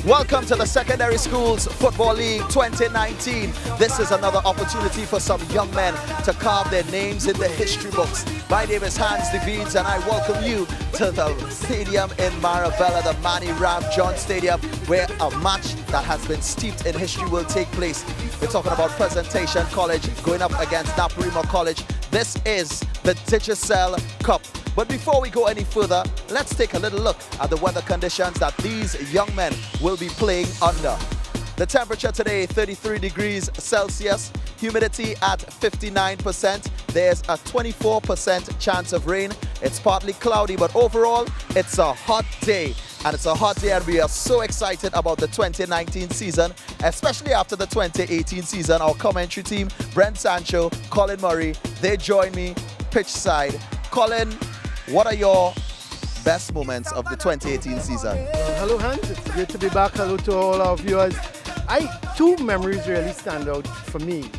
Welcome to the Secondary Schools Football League 2019. This is another opportunity for some young men to carve their names in the history books. My name is Hans Devines and I welcome you to the stadium in Marabella, the Manny Ram John Stadium, where a match that has been steeped in history will take place. We're talking about Presentation College going up against Naparima College. This is the Digicel Cup. But before we go any further, let's take a little look at the weather conditions that these young men will be playing under. The temperature today, 33 degrees Celsius, humidity at 59%. There's a 24% chance of rain. It's partly cloudy, but overall, it's a hot day. And it's a hot day, and we are so excited about the 2019 season, especially after the 2018 season. Our commentary team, Brent Sancho, Colin Murray, they join me pitch side. Colin, what are your best moments of the 2018 season? Hello Hans, it's great to be back. Hello to all our viewers. Two memories really stand out for me.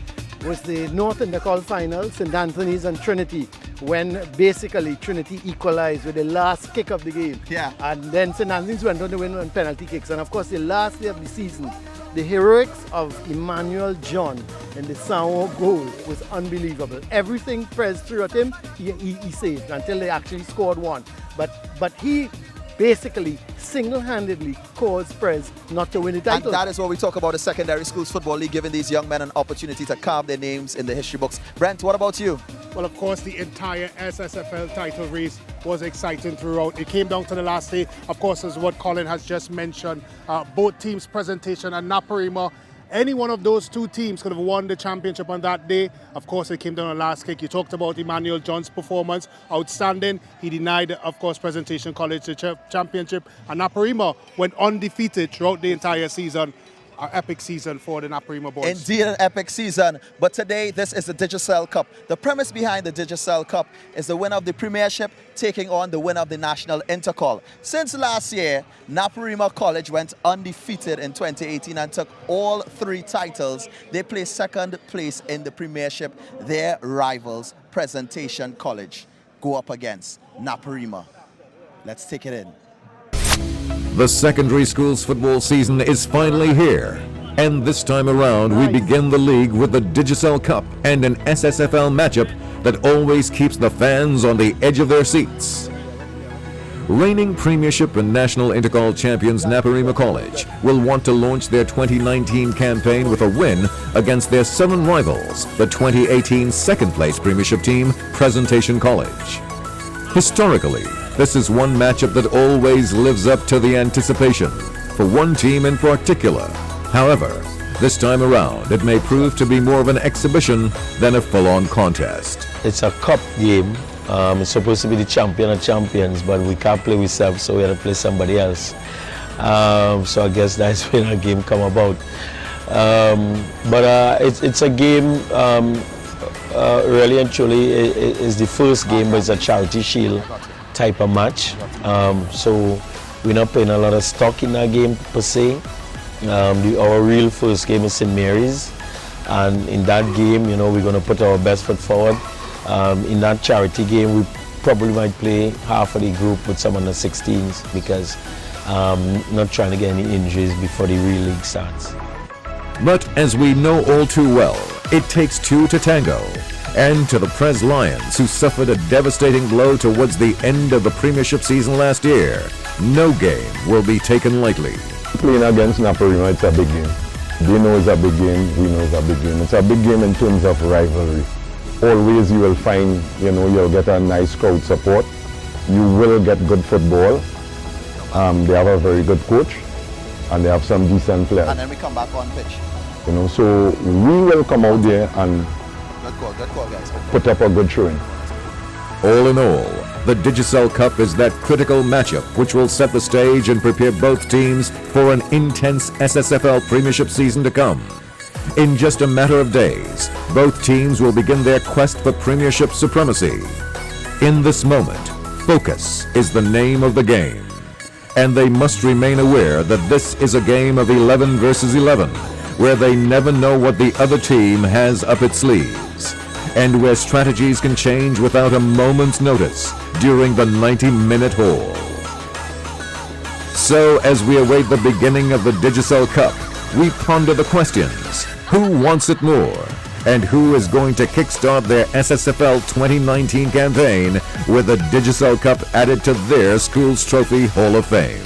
Was the North Intercol final, St. Anthony's and Trinity, when basically Trinity equalized with the last kick of the game. Yeah. And then St. Anthony's went on to win on penalty kicks. And of course the last day of the season, the heroics of Emmanuel John and the Sao goal was unbelievable. Everything Pres threw at him, he saved until they actually scored one. But he basically single-handedly caused Pres not to win the title. And that is what we talk about the Secondary Schools Football League, giving these young men an opportunity to carve their names in the history books. Brent, what about you? Well, of course, the entire SSFL title race was exciting throughout. It came down to the last day, of course, as what Colin has just mentioned. Both teams' Presentation and Naparima, any one of those two teams could have won the championship on that day. Of course, it came down to the last kick. You talked about Emmanuel John's performance, outstanding. He denied, of course, Presentation College the championship. And Naparima went undefeated throughout the entire season. An epic season for the Naparima boys. Indeed, an epic season. But today, this is the Digicel Cup. The premise behind the Digicel Cup is the winner of the Premiership taking on the winner of the National Intercall. Since last year, Naparima College went undefeated in 2018 and took all three titles. They placed second place in the Premiership. Their rivals, Presentation College, go up against Naparima. Let's take it in. The secondary schools football season is finally here. And this time around, we begin the league with the Digicel Cup and an SSFL matchup that always keeps the fans on the edge of their seats. Reigning Premiership and National Intercall champions Naparima College will want to launch their 2019 campaign with a win against their southern rivals, the 2018 second-place Premiership team, Presentation College. Historically, this is one matchup that always lives up to the anticipation, for one team in particular. However, this time around, it may prove to be more of an exhibition than a full-on contest. It's a cup game. It's supposed to be the champion of champions, but we can't play ourselves, so we have to play somebody else. So I guess that's when our game come about. It's a game, really and truly, it's the first game, but it's a charity shield type of match. So we're not playing a lot of stock in that game per se. Our real first game is St. Mary's, and in that game, you know, we're going to put our best foot forward. In that charity game, we probably might play half of the group with some under 16s because not trying to get any injuries before the real league starts. But as we know all too well, it takes two to tango. And to the Pres Lions, who suffered a devastating blow towards the end of the Premiership season last year, no game will be taken lightly. Playing against Naparima, it's a big game. They know it's a big game, we know it's a big game. It's a big game in terms of rivalry. Always you will find, you know, you'll get a nice crowd support. You will get good football. They have a very good coach, and they have some decent players. And then we come back on pitch. You know, so we will come out there and Good call, guys. put up a good showing. All in all, the Digicel Cup is that critical matchup which will set the stage and prepare both teams for an intense SSFL Premiership season to come. In just a matter of days, both teams will begin their quest for Premiership supremacy. In this moment, focus is the name of the game. And they must remain aware that this is a game of 11 versus 11, where they never know what the other team has up its sleeves, and where strategies can change without a moment's notice during the 90-minute haul. So, as we await the beginning of the Digicel Cup, we ponder the questions. Who wants it more? And who is going to kickstart their SSFL 2019 campaign with the Digicel Cup added to their school's trophy Hall of Fame?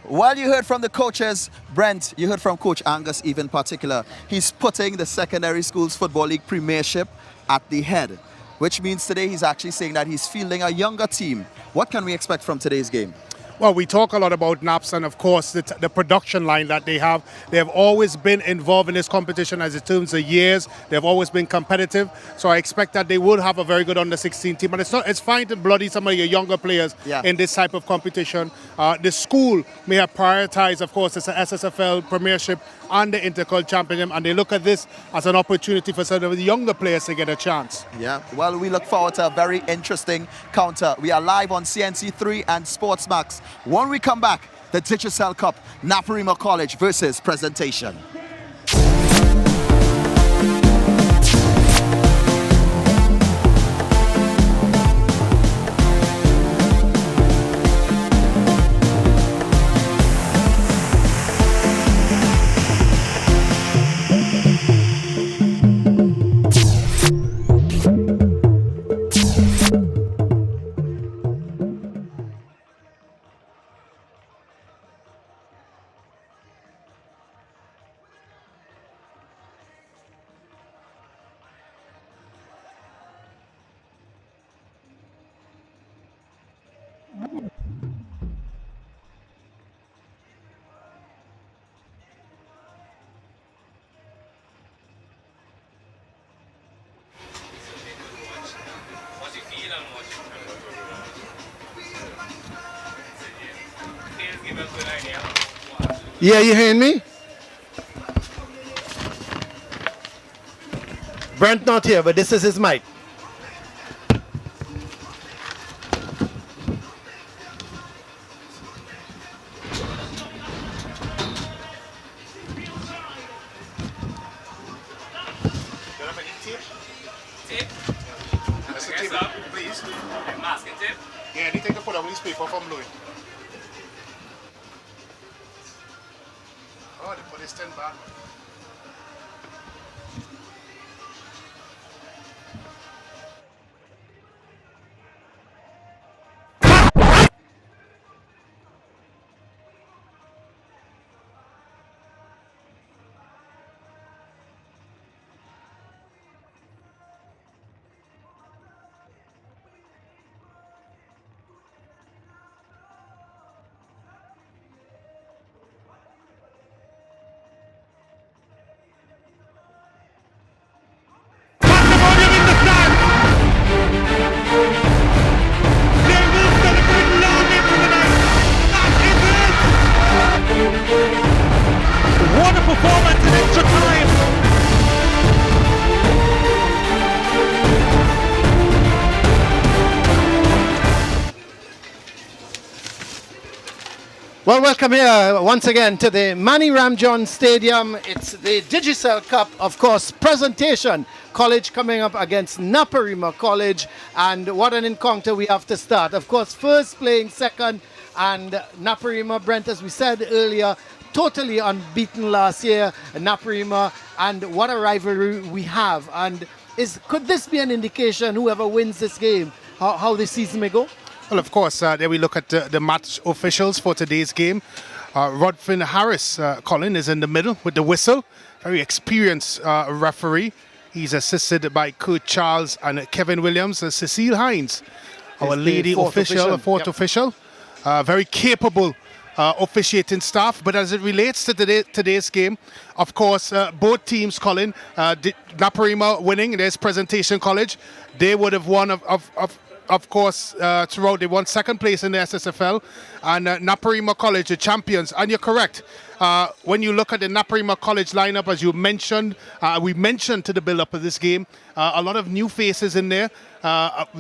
Well, you heard from the coaches, Brent, you heard from Coach Angus even particular. He's putting the Secondary Schools Football League Premiership at the head, which means today he's actually saying that he's fielding a younger team. What can we expect from today's game? Well, we talk a lot about Naps and, of course, the production line that they have. They have always been involved in this competition as it turns the years. They've always been competitive. So I expect that they will have a very good under-16 team. And it's fine to bloody some of your younger players in this type of competition. The school may have prioritized, of course, it's an SSFL Premiership and the Intercol Championship. And they look at this as an opportunity for some of the younger players to get a chance. Yeah, well, we look forward to a very interesting counter. We are live on CNC3 and Sportsmax. When we come back, the Digicel Cup, Naparima College versus Presentation. Yeah, you hearing me? Brent not here, but this is his mic. Yeah, anything to put on this paper from Louis. Oh, they put this 10 bad. What a performance in extra time! Well, welcome here once again to the Manny Ramjohn Stadium. It's the Digicel Cup, of course, Presentation College coming up against Naparima College. And what an encounter we have to start. Of course, first playing second, and Naparima, Brent, as we said earlier, totally unbeaten last year, Naparima, and what a rivalry we have. And could this be an indication, whoever wins this game, how the season may go? Well, of course, there we look at the match officials for today's game. Rodfin Harris, Colin, is in the middle with the whistle. Very experienced referee. He's assisted by Kurt Charles and Kevin Williams. Cecile Hines, our lady official, fourth official. Very capable officiating staff. But as it relates to today's game, of course, both teams, Colin, Naparima winning, there's Presentation College. They would have won of course, throughout. They won second place in the SSFL, and Naparima College, the champions. And you're correct. When you look at the Naparima College lineup, as you mentioned, we mentioned to the build-up of this game, a lot of new faces in there.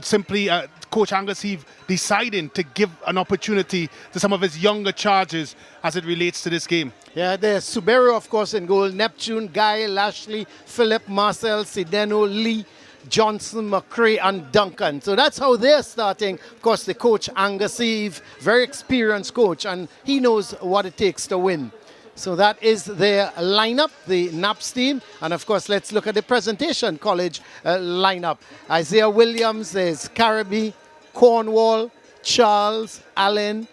Simply, Coach Angus Heave deciding to give an opportunity to some of his younger charges as it relates to this game. Yeah, there's Subaru, of course, in goal. Neptune, Guy, Lashley, Philip, Marcel, Sideno, Lee, Johnson, McCrae, and Duncan. So that's how they're starting. Of course, the coach, Angus Eve, very experienced coach, and he knows what it takes to win. So that is their lineup, the Naps team. And of course, let's look at the Presentation College lineup. Isaiah Williams, there's Caribbean, Cornwall, Charles, Allen,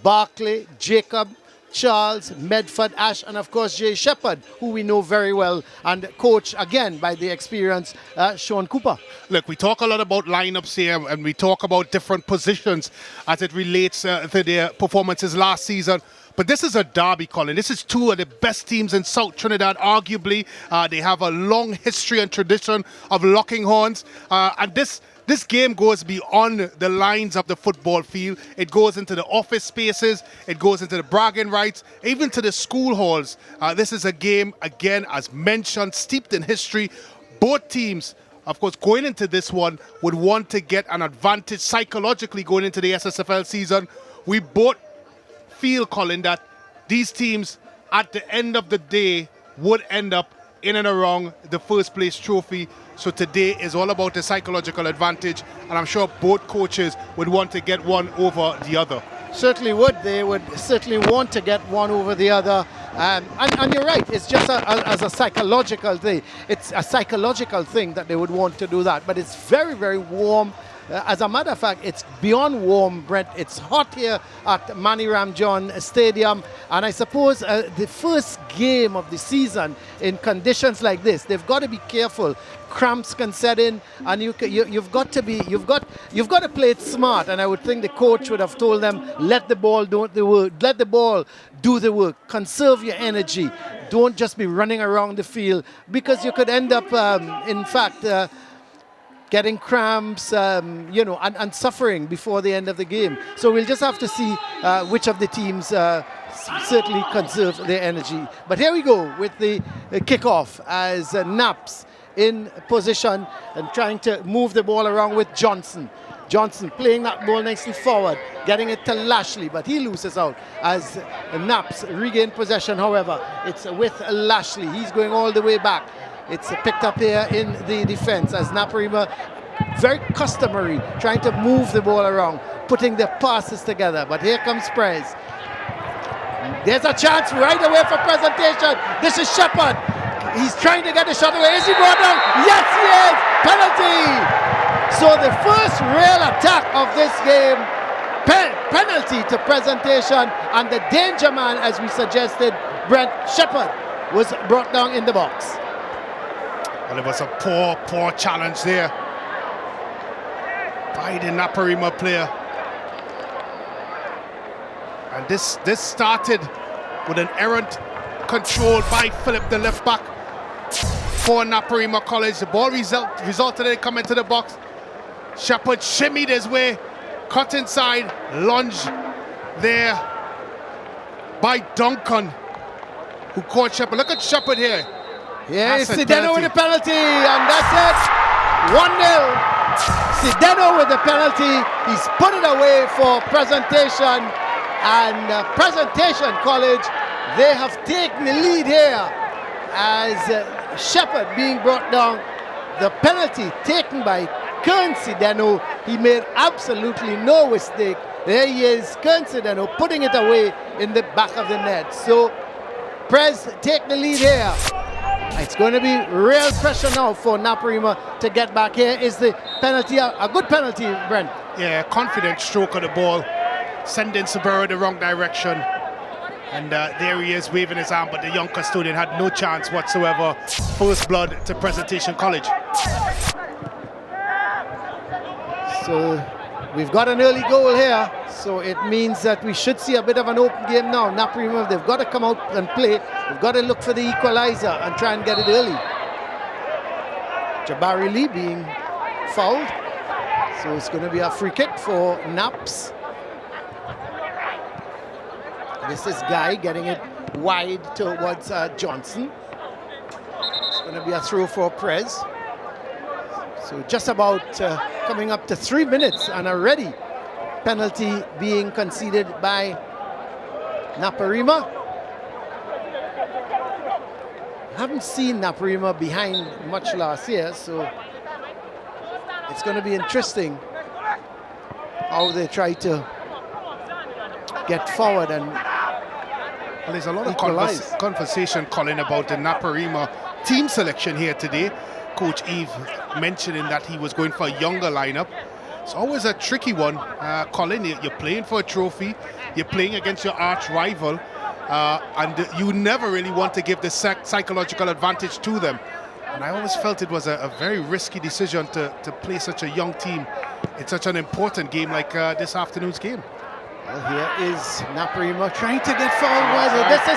Barclay, Jacob, Charles, Medford, Ash, and of course Jay Shepherd, who we know very well, and coached again by the experienced Sean Cooper. Look, we talk a lot about lineups here, and we talk about different positions as it relates to their performances last season. But this is a derby, Colin. This is two of the best teams in South Trinidad, arguably. They have a long history and tradition of locking horns, and this game goes beyond the lines of the football field. It goes into the office spaces. It goes into the bragging rights, even to the school halls. This is a game, again, as mentioned, steeped in history. Both teams, of course, going into this one, would want to get an advantage psychologically going into the SSFL season. We both feel, Colin, that these teams, at the end of the day, would end up in and around the first place trophy. So today is all about the psychological advantage, and I'm sure both coaches would want to get one over the other. Certainly would. They would certainly want to get one over the other. And you're right, it's just as a psychological thing. It's a psychological thing that they would want to do that. But it's very, very warm. As a matter of fact, it's beyond warm, Brent. It's hot here at Maniram John Stadium. And I suppose the first game of the season in conditions like this, they've got to be careful. Cramps can set in, and you've got to play it smart. And I would think the coach would have told them, let the ball do the work. Let the ball do the work. Conserve your energy. Don't just be running around the field, because you could end up, in fact, getting cramps, and suffering before the end of the game. So we'll just have to see which of the teams certainly conserve their energy. But here we go with the kickoff as Naps in position and trying to move the ball around with Johnson. Johnson playing that ball nicely forward, getting it to Lashley, but he loses out as Naps regain possession. However, it's with Lashley. He's going all the way back. It's picked up here in the defense as Naparima, very customary, trying to move the ball around, putting the passes together. But here comes Pres. There's a chance right away for Presentation. This is Shepherd. He's trying to get the shot away. Is he brought down? Yes, he is! Penalty! So the first real attack of this game, penalty to Presentation, and the danger man, as we suggested, Brent Shepherd, was brought down in the box. Well, it was a poor challenge there by the Naparima player. And this started with an errant control by Philip, the left back for Naparima College. The ball resulted in it coming to the box. Shepherd shimmied his way, cut inside, lunge there by Duncan, who caught Shepherd. Look at Shepherd here. Yeah, Sideno with the penalty, and that's it. 1-0. Sideno with the penalty. He's put it away for Presentation, and Presentation College, they have taken the lead here as Shepherd being brought down. The penalty taken by Kern Sideno. He made absolutely no mistake. There he is, Kern Sideno, putting it away in the back of the net. So Pres take the lead here. It's going to be real pressure now for Naparima to get back. Here is the penalty, a good penalty, Brent. Yeah, confident stroke of the ball, sending Sabero the wrong direction. And there he is waving his arm, but the young custodian had no chance whatsoever. First blood to Presentation College. So we've got an early goal here, so it means that we should see a bit of an open game now. Naparima, they've got to come out and play. They've got to look for the equalizer and try and get it early. Jabari Lee being fouled, so it's going to be a free kick for Naps. This is Guy getting it wide towards Johnson. It's going to be a throw for Pres. So just about coming up to 3 minutes, and already penalty being conceded by Naparima. Haven't seen Naparima behind much last year, so It's going to be interesting how they try to get forward and well, there's a lot of conversation, Colin, about the Naparima team selection here today. Coach Eve mentioning that he was going for a younger lineup. It's always a tricky one, Colin. You're playing for a trophy, you're playing against your arch rival, and you never really want to give the psychological advantage to them. And I always felt it was a very risky decision to play such a young team in such an important game like this afternoon's game. Well, here is Naparima trying to get forward. This is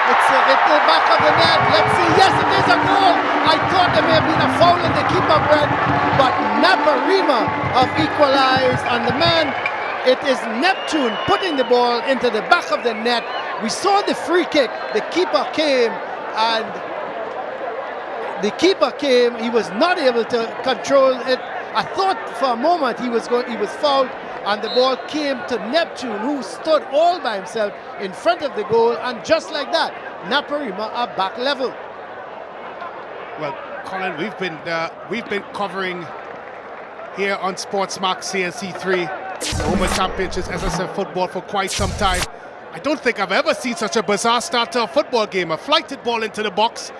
it's the back of the net. Let's see. Yes, it is a goal. I thought there may have been a foul in the keeper, Brett, but Naparima have equalized on the man. It is Neptune putting the ball into the back of the net. We saw the free kick. The keeper came and he was not able to control it. I thought for a moment he was fouled, and the ball came to Neptune, who stood all by himself in front of the goal, and just like that, Naparima are back level. Well, Colin, we've been covering here on Sportsmax CNC3 the Women Championships SSF football for quite some time. I don't think I've ever seen such a bizarre start to a football game. A flighted ball into the box.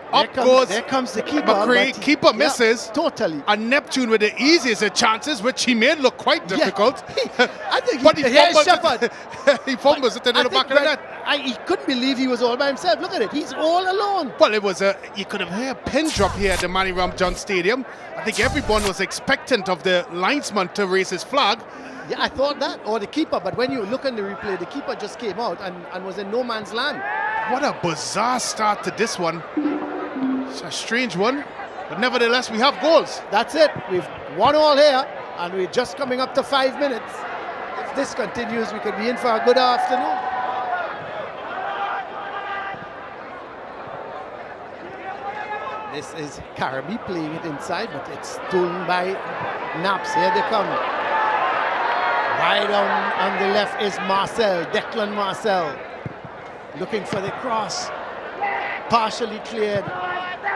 There comes the keeper. McCree, keeper misses. Yeah, totally. And Neptune with the easiest of chances, which he made look quite difficult. Yeah. I think but he fumbles it into the back of the net. He couldn't believe he was all by himself. Look at it. He's all alone. Well, it was you could have heard a pin drop here at the Manny Ramjohn Stadium. I think everyone was expectant of the linesman to raise his flag. Yeah, I thought that, or the keeper. But when you look in the replay, the keeper just came out and was in no man's land. What a bizarre start to this one. It's a strange one, but nevertheless, we have goals. That's it. We've won all here, and we're just coming up to 5 minutes. If this continues, we could be in for a good afternoon. This is Caribbean playing it inside, but it's stolen by Naps. Here they come. Right on the left is Marcel, Declan Marcel, looking for the cross. Partially cleared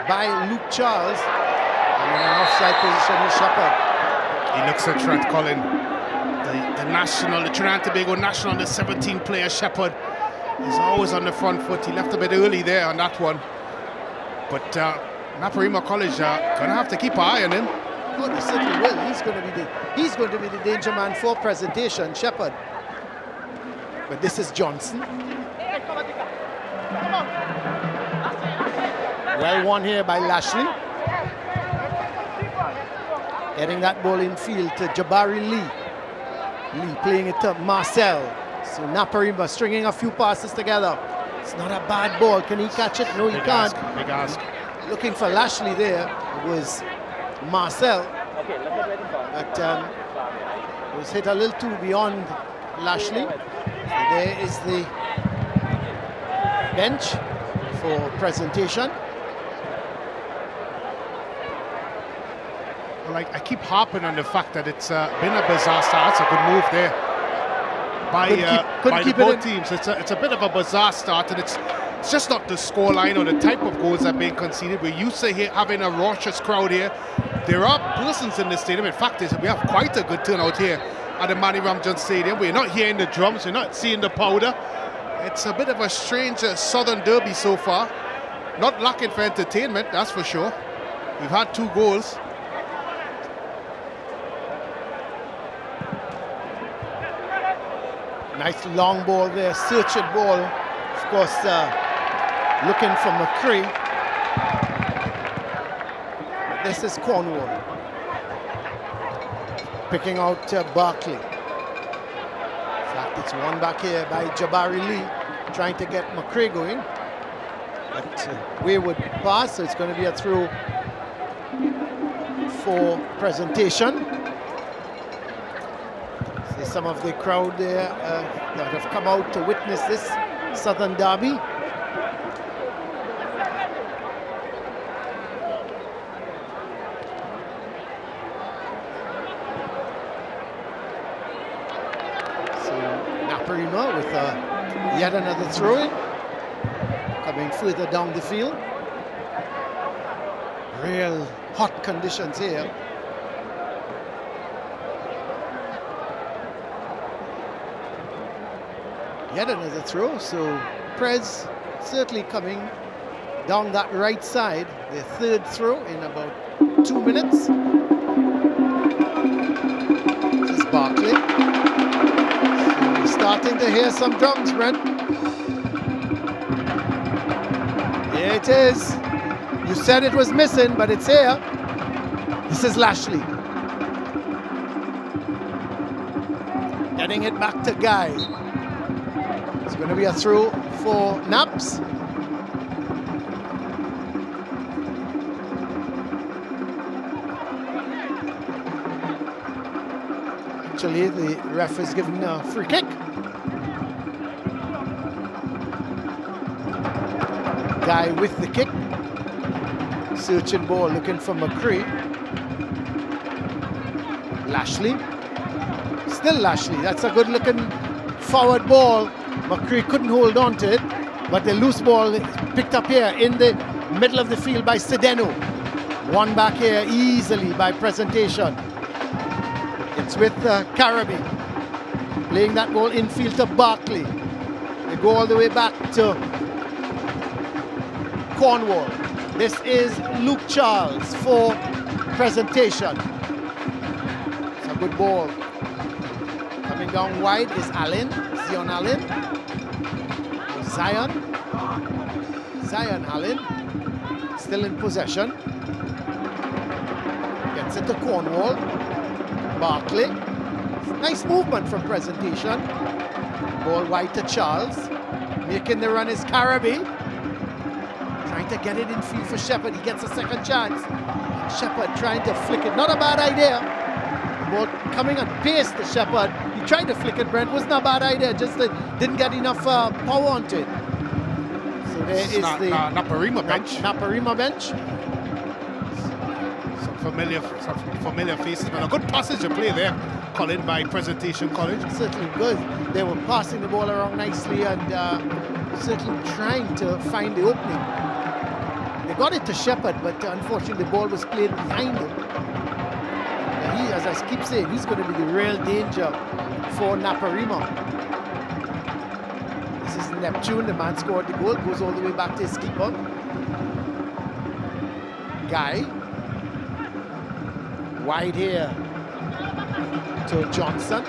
by Luke Charles, and in an offside position is Shepard. He looks a threat, Colin. The Trinidad and Tobago national, the 17-player Shepard, is always on the front foot. He left a bit early there on that one, but Naparima College gonna have to keep an eye on him. Oh, they certainly will. He's going to be the danger man for presentation, Shepard. But this is Johnson. Well won here by Lashley. Getting that ball in field to Jabari Lee. Lee playing it to Marcel. So Naparima stringing a few passes together. It's not a bad ball. Can he catch it? No, he can't. Big ask. Looking for Lashley there. It was Marcel. But it was hit a little too beyond Lashley. So there is the bench for presentation. Well, I keep harping on the fact that it's been a bizarre start. That's a good move there by both teams. It's a bit of a bizarre start, and it's just not the scoreline or the type of goals that are being conceded. We're used to having a raucous crowd here. There are persons in the stadium. In fact, we have quite a good turnout here at the Manny Ramjohn Stadium. We're not hearing the drums. We're not seeing the powder. It's a bit of a strange Southern derby so far. Not lacking for entertainment, that's for sure. We've had 2 goals. Nice long ball there, searching ball. Of course, looking for McCree. This is Cornwall. Picking out Barkley. In fact, it's one back here by Jabari Lee, trying to get McCree going. But wayward pass, so it's going to be a throw for presentation. See some of the crowd there that have come out to witness this Southern derby. Naparima with yet another throw-in, coming further down the field. Real hot conditions here. Yet another throw, so Pres certainly coming down that right side. Their third throw in about 2 minutes. This is Barkley. So we're starting to hear some drums, Brent. Here it is. You said it was missing, but it's here. This is Lashley. Getting it back to Guy. It's going to be a throw for Naps. Actually, the ref is giving a free kick. Guy with the kick. Searching ball, looking for McCree. Lashley. Still Lashley. That's a good looking forward ball. McCree couldn't hold on to it, but the loose ball picked up here in the middle of the field by Sedeno. Won back here easily by Presentation. It's with Carabby. Playing that ball infield to Barkley. They go all the way back to Cornwall. This is Luke Charles for Presentation. It's a good ball. Coming down wide is Allen, Zion Allen. Zion Allen, still in possession. Gets it to Cornwall. Barkley. Nice movement from Presentation. Ball wide to Charles. Making the run is Carabby. Trying to get it in field for Shepherd. He gets a second chance. And Shepherd trying to flick it. Not a bad idea. The ball coming on pace to Shepherd. He tried to flick it, Brent. Wasn't a bad idea. Just that didn't get enough power onto it. So there is the Naparima bench. Naparima bench. Some familiar faces, but a good passage of play there, Colin, by Presentation College. Certainly good. They were passing the ball around nicely and certainly trying to find the opening. They got it to Shepherd, but unfortunately the ball was played behind him. And he, as I keep saying, he's going to be the real danger for Naparima. This is Neptune, the man scored the goal, goes all the way back to his keeper. Guy. Wide here to Johnson.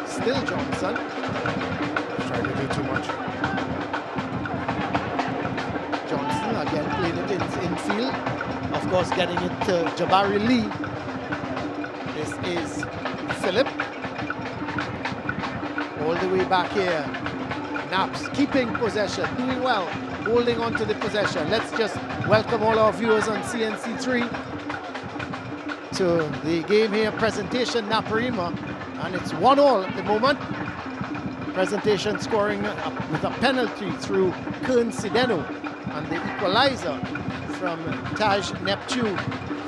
Still Johnson. Trying to do too much. Johnson again playing it in infield. Of course, getting it to Jabari Lee. This is Phillip. All the way back here. Naps keeping possession, doing well, holding on to the possession. Let's just welcome all our viewers on CNC3 to the game here, Presentation Naparima, and it's 1-1 at the moment. Presentation scoring with a penalty through Kern Sideno, and the equalizer from Taj Neptune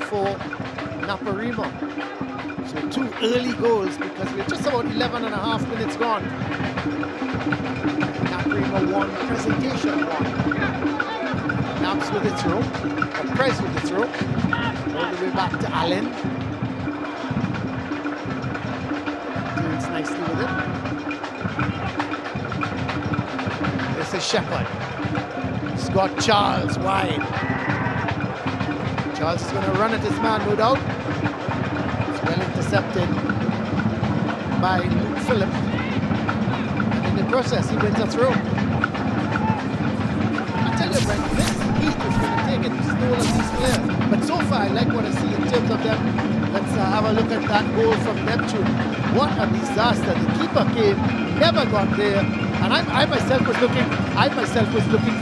for Naparima. So 2 early goals because we're just about 11 and a half minutes gone. Naparima 1, Presentation 1. Naps with the throw, or Pres with the throw. All the way back to Allen. Doing nicely with it. This is Shepherd. He's got Charles wide. Charles is going to run at his man, no doubt. It's well intercepted by Luke Phillip. And in the process, he wins a throw. I tell you, Brent, this heat is going to take it to all of these players. But so far, I like what I see in terms of them. Let's have a look at that goal from Neptune. What a disaster. The keeper came, never got there. And I myself was looking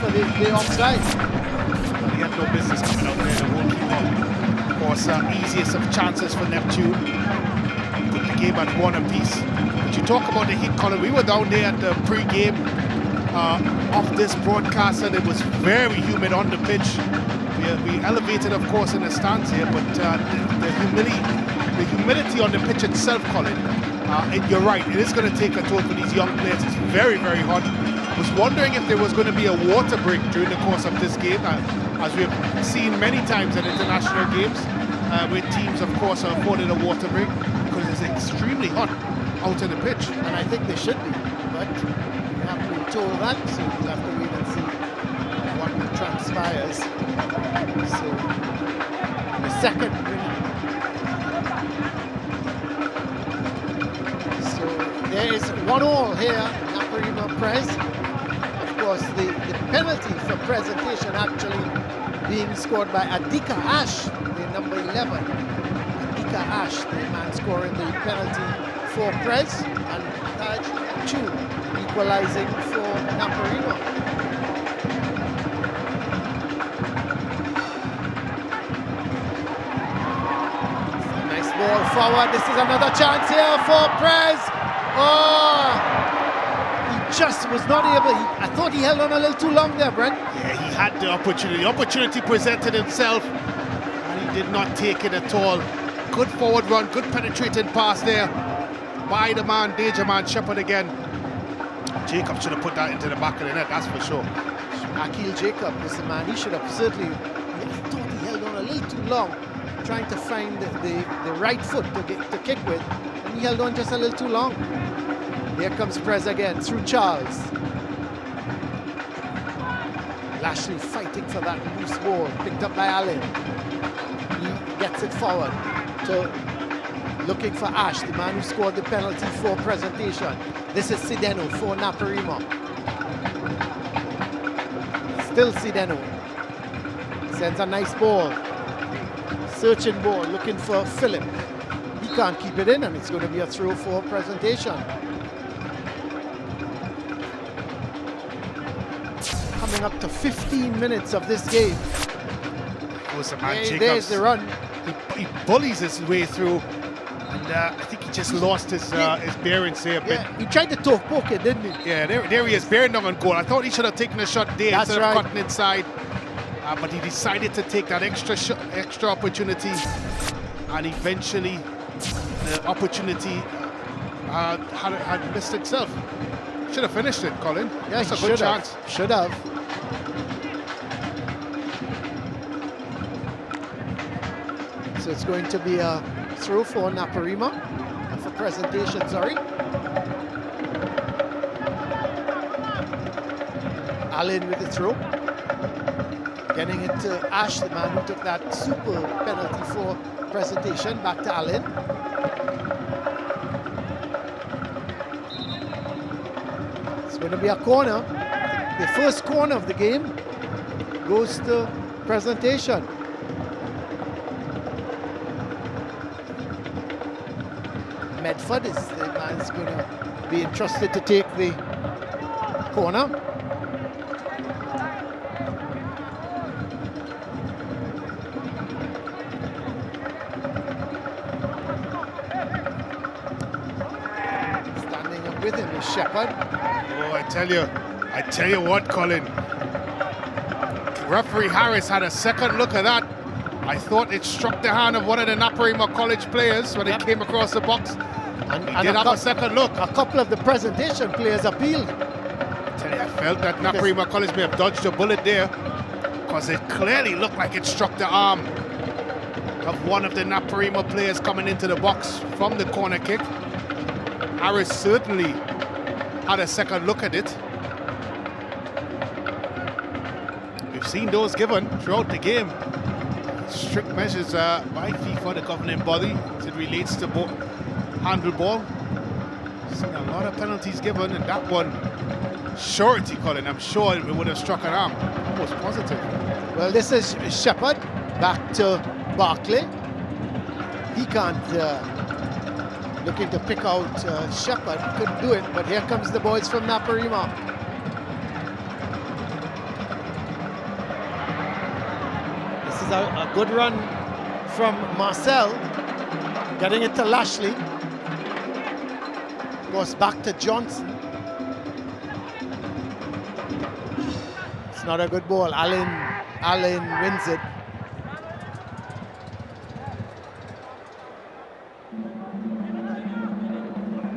for the offside. Well, he had no business coming out there, the goalkeeper. Of course, easiest of chances for Neptune. Put the game at 1 apiece. But you talk about the heat, Colin. We were down there at the pre-game of this broadcast, and it was very humid on the pitch. We elevated, of course, in the stands here, but the humidity on the pitch itself, Colin, you're right, it is going to take a toll for these young players. It's very, very hot. I was wondering if there was going to be a water break during the course of this game. as we've seen many times at international games, where teams, of course, are afforded a water break because it's extremely hot out on the pitch. And I think they should be, but we haven't been told that, so we'll have to wait and see what transpires. So, the second minute. So, there is 1-1 here, NapsvsPres. Of course, the penalty for presentation actually being scored by Adika Ash, the number 11. Adika Ash, the man scoring the penalty for Pres, and Taj Chu equalizing for Naparima. Nice ball forward. This is another chance here for Pres. Oh, he just was not able. I thought he held on a little too long there, Brent. Yeah, he had the opportunity. The opportunity presented himself, and he did not take it at all. Good forward run, good penetrating pass there by the man, danger man, Shepherd again. Jacob should have put that into the back of the net, that's for sure. Akil Jacob was the man. He should have certainly. I thought he held on a little too long, trying to find the right foot to kick with, and he held on just a little too long. Here comes Pres again through Charles. Lashley fighting for that loose ball, picked up by Allen. He gets it forward to looking for Ash, the man who scored the penalty for presentation. This is Sideno for Naparima. Still Sideno. Sends a nice ball. Searching ball, looking for Philip. He can't keep it in, and it's going to be a throw for presentation. Coming up to 15 minutes of this game. Was the man Jacobs. There's the run. He bullies his way through, and I think he just lost his bearings there a bit. Yeah, he tried to poke it, didn't he? Yeah, there he is, bearing down on goal. I thought he should have taken a shot there That's instead right. of cutting inside. But he decided to take that extra opportunity, and eventually the opportunity had missed itself. Should have finished it, Colin. Yeah, that's a good chance. Should have. So it's going to be a throw for Naparima, for presentation, sorry. Allen with the throw. Getting it to Ash, the man who took that super penalty for presentation. Back to Allen. It's going to be a corner. The first corner of the game goes to presentation. Medford is the man's going to be entrusted to take the corner. Standing up with him is Shepherd. Oh, I tell you what, Colin. Referee Harris had a second look at that. I thought it struck the hand of one of the Naparima College players when it came across the box. And he did have a second look. A couple of the presentation players appealed. I felt that Naparima College may have dodged a bullet there, because it clearly looked like it struck the arm of one of the Naparima players coming into the box from the corner kick. Harris certainly had a second look at it. We've seen those given throughout the game. Strict measures by FIFA, the governing body, as it relates to handball. Seen a lot of penalties given, and that one, surety, Colin, I'm sure it would have struck an arm. Almost positive. Well, this is Shepherd back to Barclay. He can't, looking to pick out Shepherd, couldn't do it, but here comes the boys from Naparima. This is a good run from Marcel, getting it to Lashley. Goes back to Johnson. It's not a good ball. Allen wins it.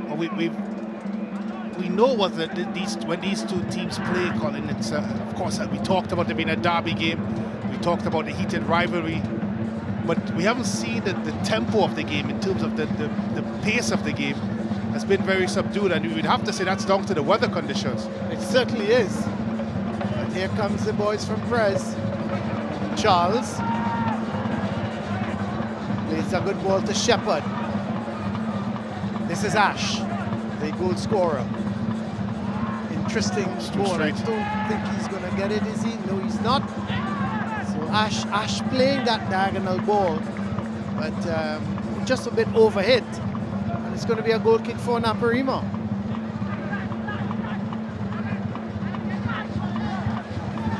Well, we know what when these two teams play, Colin. It's of course, we talked about it being a derby game. We talked about the heated rivalry, but we haven't seen the tempo of the game in terms of the pace of the game has been very subdued, and we would have to say that's down to the weather conditions. It certainly is. And here comes the boys from Pres. Charles plays a good ball to Shepherd. This is Ash, the goal scorer. Interesting ball. I don't think he's going to get it, is he? No, he's not. So Ash playing that diagonal ball, but just a bit overhit. And it's going to be a goal kick for Naparima.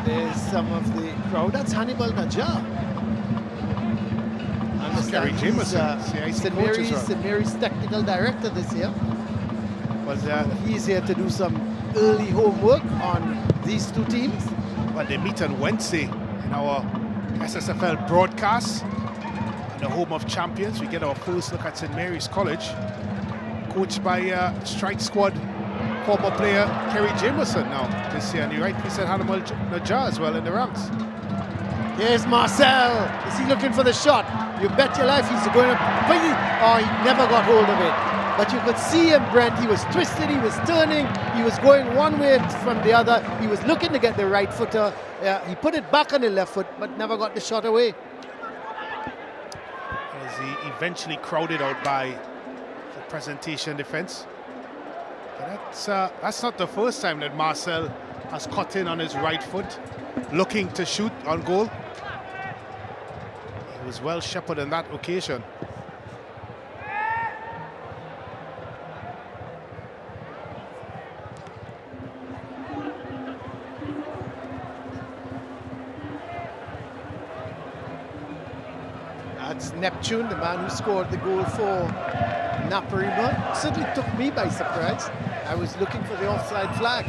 There's some of the crowd. That's Hannibal Najjar. Kerry Jameson, St. Mary's technical director this year. But he's here to do some early homework on these two teams. Well, they meet on Wednesday in our SSFL broadcast. The home of champions. We get our first look at St. Mary's College, coached by strike squad former player Kerry Jameson now this year. And you're right, he said Hannibal Najjar as well in the ranks. Here's Marcel. Is he looking for the shot? You bet your life he's going to... Oh, he never got hold of it. But you could see him, Brent. He was twisted, he was turning, he was going one way from the other. He was looking to get the right footer. He put it back on the left foot, but never got the shot away. As he eventually crowded out by the presentation defense. But that's not the first time that Marcel has cut in on his right foot, looking to shoot on goal. He was well shepherded on that occasion. That's Neptune, the man who scored the goal for Naparima. Certainly took me by surprise. I was looking for the offside flag.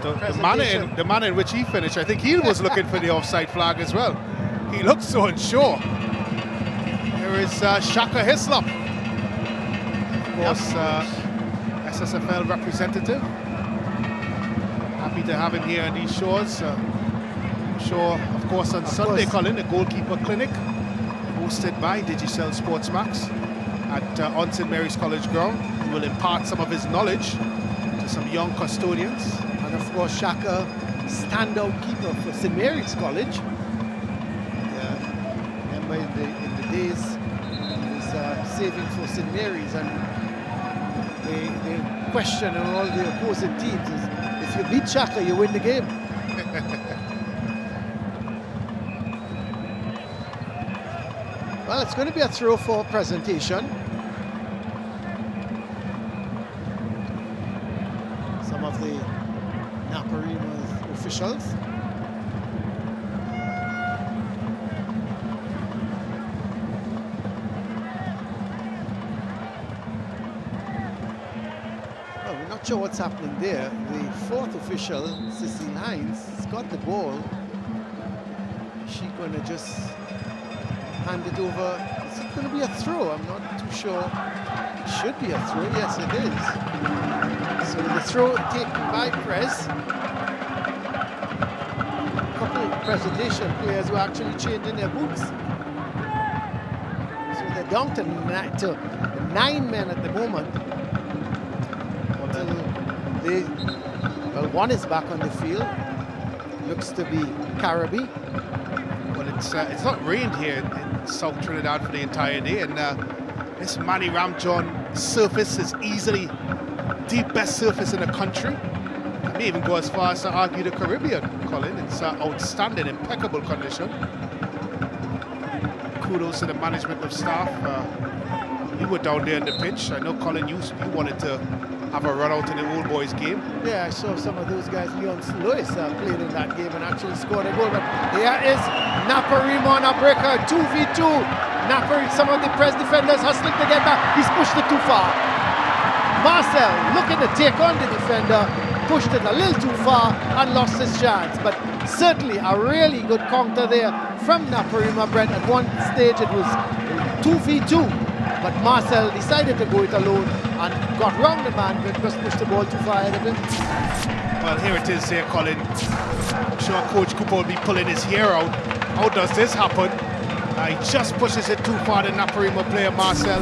The manner in which he finished, I think he was looking for the offside flag as well. He looked so unsure. There is Shaka Hislop, of course, SSFL representative. Happy to have him here on these shores. I'm sure, of course, on Sunday, Colin, a goalkeeper clinic hosted by Digicel Sports Max at on St. Mary's College ground. He will impart some of his knowledge to some young custodians. And of course, Shaka, standout keeper for St. Mary's College. Remember in the days he was saving for St. Mary's, and the question on all the opposing teams is, if you beat Shaka, you win the game. Well, it's going to be a throw for presentation. Some of the Naparima officials. Well, we're not sure what's happening there. The fourth official, Cecile Hines, has got the ball. Is she going to just hand it over? Is it going to be a throw? I'm not too sure. It should be a throw. Yes, it is. So the throw taken by Pres. A couple of presentation players were actually changing their boots. So they're down to 9 men at the moment. Well, one is back on the field. Looks to be Caribbee. Well, it's not rained here in South Trinidad for the entire day, and this Manny Ramjohn surface is easily the best surface in the country. I may even go as far as to argue the Caribbean, Colin. It's outstanding, impeccable condition. Kudos to the management of staff. You were down there in the pitch. I know, Colin, you wanted to have a run out in the old boys game. Yeah, I saw some of those guys. Leon Lewis played in that game and actually scored a goal. But here is Naparima on a breaker, 2v2. Some of the Pres defenders hustling to get back. He's pushed it too far. Marcel looking to take on the defender, pushed it a little too far and lost his chance. But certainly a really good counter there from Naparima, Brent. At one stage it was 2v2. But Marcel decided to go it alone and got round the man, but just pushed the ball too far ahead of him. Well, here it is here, Colin. I'm sure Coach Cooper will be pulling his hair out. How does this happen? He just pushes it too far. The Naparima player, Marcel,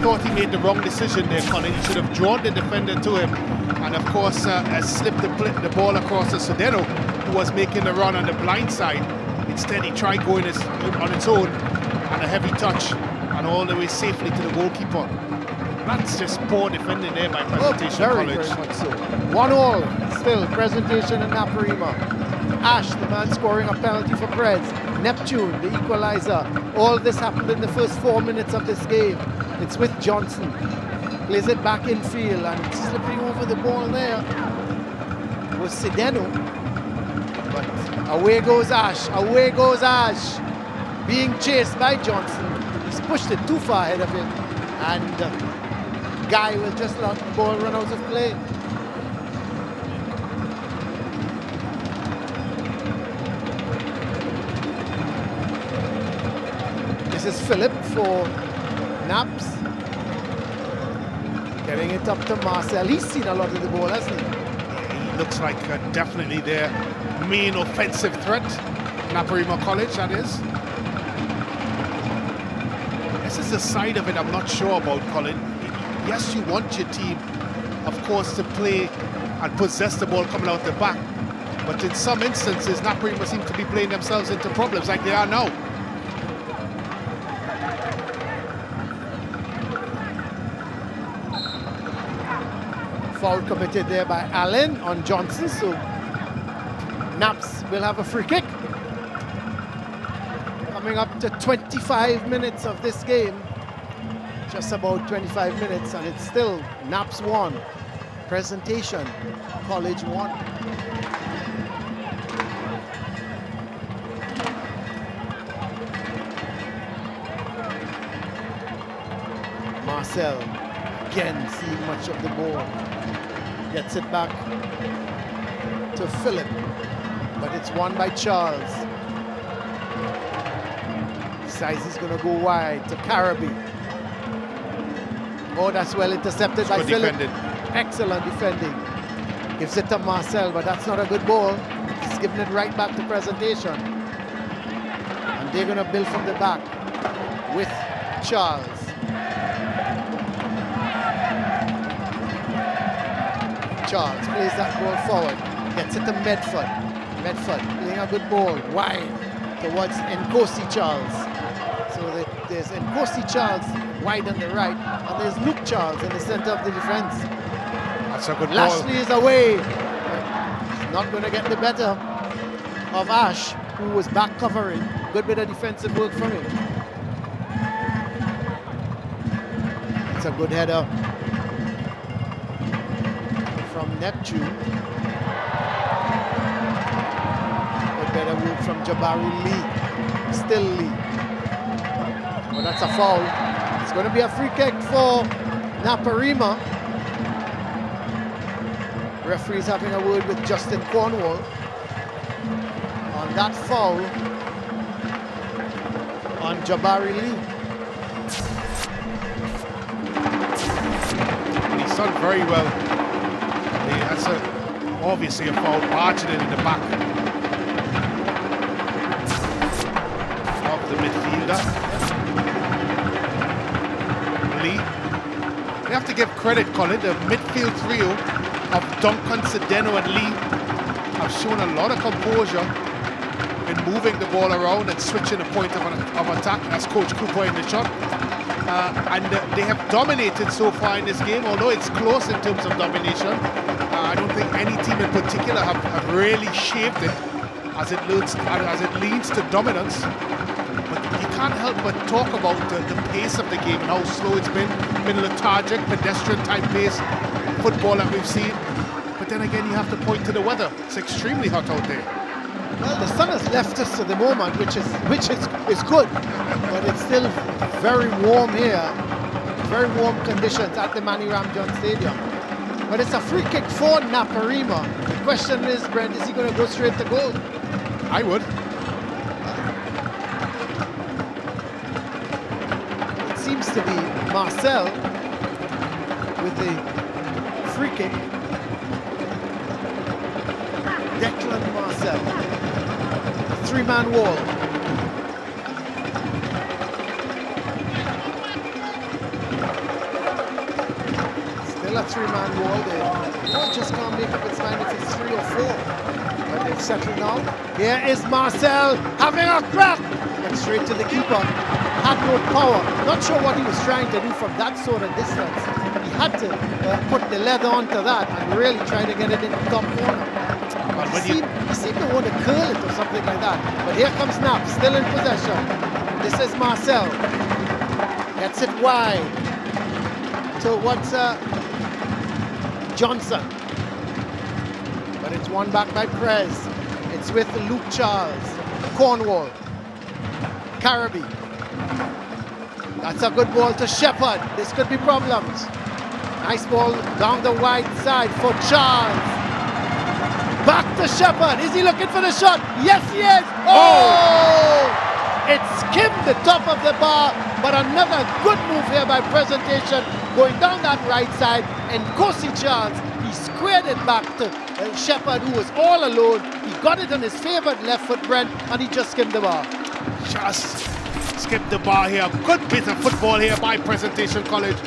thought he made the wrong decision there, Colin. He should have drawn the defender to him. And of course, slipped the ball across to Sedeno, who was making the run on the blind side. Instead, he tried going on its own, and a heavy touch, and all the way safely to the goalkeeper. That's just poor defending there by Presentation College. Very much so. 1-1 still, Presentation and Naparima. Ash, the man scoring a penalty for Preds. Neptune, the equalizer. All this happened in the first 4 minutes of this game. It's with Johnson. Plays it back in field and slipping over the ball there was Sedeno. But away goes Ash. Away goes Ash. Being chased by Johnson. He's pushed it too far ahead of him. And Guy will just let the ball run out of play. This is Philip for Naps. Getting it up to Marcel. He's seen a lot of the ball, hasn't he? He looks like definitely their main offensive threat. Naparima College, that is. This is a side of it I'm not sure about, Colin. Yes, you want your team, of course, to play and possess the ball coming out the back. But in some instances, Naparima seem to be playing themselves into problems like they are now. Foul committed there by Allen on Johnson, so Naps will have a free kick. Coming up to 25 minutes of this game, just about 25 minutes, and it's still Naps 1, Presentation College 1. Marcel again seeing much of the ball. Gets it back to Philip, but it's won by Charles. Decides he's going to go wide to Carabby. Oh, that's well intercepted by Philip. Excellent defending. Gives it to Marcel, but that's not a good ball. He's giving it right back to Presentation. And they're going to build from the back with Charles. Charles plays that ball forward, gets it to Medford. Medford playing a good ball wide towards Nkosi Charles. So there's Nkosi Charles wide on the right, and there's Luke Charles in the center of the defense. That's a good ball. Lashley is away. He's not going to get the better of Ash, who was back covering. Good bit of defensive work from him. It's a good header from Neptune. A better work from Jabari Lee. Still Lee. But that's a foul. It's going to be a free kick for Naparima. Referee's having a word with Justin Cornwall on that foul on Jabari Lee. And he's done very well. That's obviously a foul, barging in the back of the midfielder. Lee. We have to give credit, Colin. The midfield trio of Duncan, Sedeno and Lee have shown a lot of composure in moving the ball around and switching the point of attack, as Coach Cooper in the shot. And they have dominated so far in this game, although it's close in terms of domination. I don't think any team in particular have really shaped it as it leads to dominance. But you can't help but talk about the pace of the game and how slow it's been lethargic, pedestrian type pace football that we've seen. But then again, you have to point to the weather. It's extremely hot out there. Well, the sun has left us at the moment, which is good, but it's still very warm here. Very warm conditions at the Manny Ramjohn Stadium. But it's a free kick for Naparima. The question is, Brent, is he going to go straight to goal? I would. It seems to be Marcel with the free kick. Marcel. Three-man wall. Still a three-man wall there. Oh, just can't make up its mind if it's 3 or 4. But they've settled now. Here is Marcel having a crack. Went straight to the keeper. Had no power. Not sure what he was trying to do from that sort of distance. He had to put the leather onto that and really try to get it in the top corner. He seemed to want to curl it or something like that. But here comes Naps, still in possession. This is Marcel. Gets it wide towards Johnson. But it's won back by Prez. It's with Luke Charles. Cornwall. Caribbean. That's a good ball to Shepherd. This could be problems. Nice ball down the wide side for Charles. Back to Shepherd. Is he looking for the shot? Yes, he is. Oh! It skimmed the top of the bar, but another good move here by Presentation, going down that right side, and Kosi Charles, he squared it back to Shepherd, who was all alone. He got it on his favorite left foot, Brent, and he just skimmed the bar. Just skipped the bar here. Good bit of football here by Presentation College.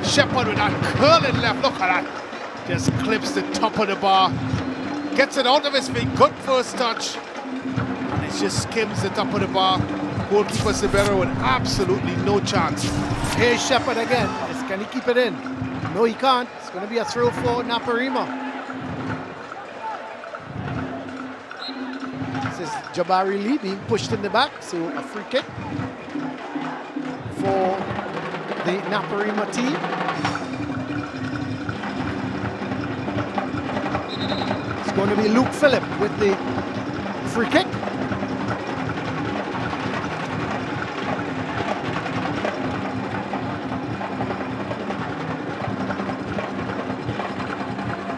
Shepherd with that curling left. Look at that. Just clips the top of the bar. Gets it out of his feet. Good first touch. And it just skims the top of the bar. Goalkeeper Sibero with absolutely no chance. Here's Shepherd again. Can he keep it in? No, he can't. It's going to be a throw for Naparima. This is Jabari Lee being pushed in the back, so a free kick for the Naparima team. It's going to be Luke Phillip with the free kick.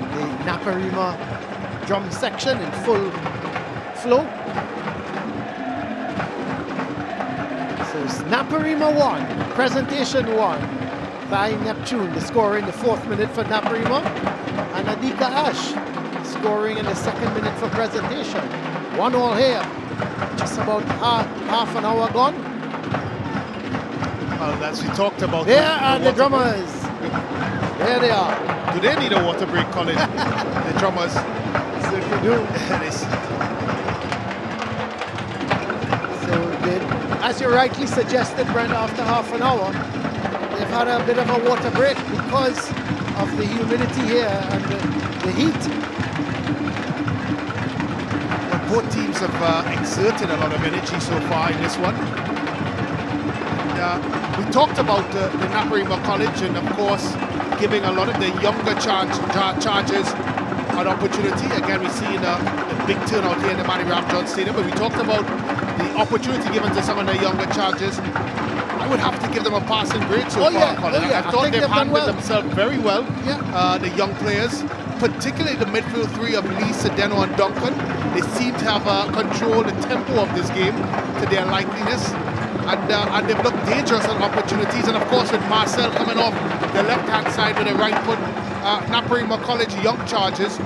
The Naparima drum section in full flow. So it's Naparima 1, Presentation 1. Thai Neptune, the scorer in the 4th minute for Naparima. And Adika Ash scoring in the 2nd minute for Presentation. 1-1 here. Just about half an hour gone. Well, as we talked about. There are the drummers. There they are. Do they need a water break, Colin? The drummers. Certainly do. As you rightly suggested, Brent, after half an hour, they've had a bit of a water break because of the humidity here and the heat. Well, both teams have exerted a lot of energy so far in this one. And, we talked about the Naparima College and, of course, giving a lot of the younger charges an opportunity. Again, we see the big turnout here in the Manny Ram John Stadium, but we talked about the opportunity given to some of the younger charges. I would have to give them a passing grade so far, Colin. I thought they've handled themselves very well, the young players, particularly the midfield three of Lee, Sedeno and Duncan. They seem to have controlled the tempo of this game to their likeliness. And they've looked dangerous on opportunities. And of course, with Marcel coming off the left-hand side with a right foot, Naparima College young charges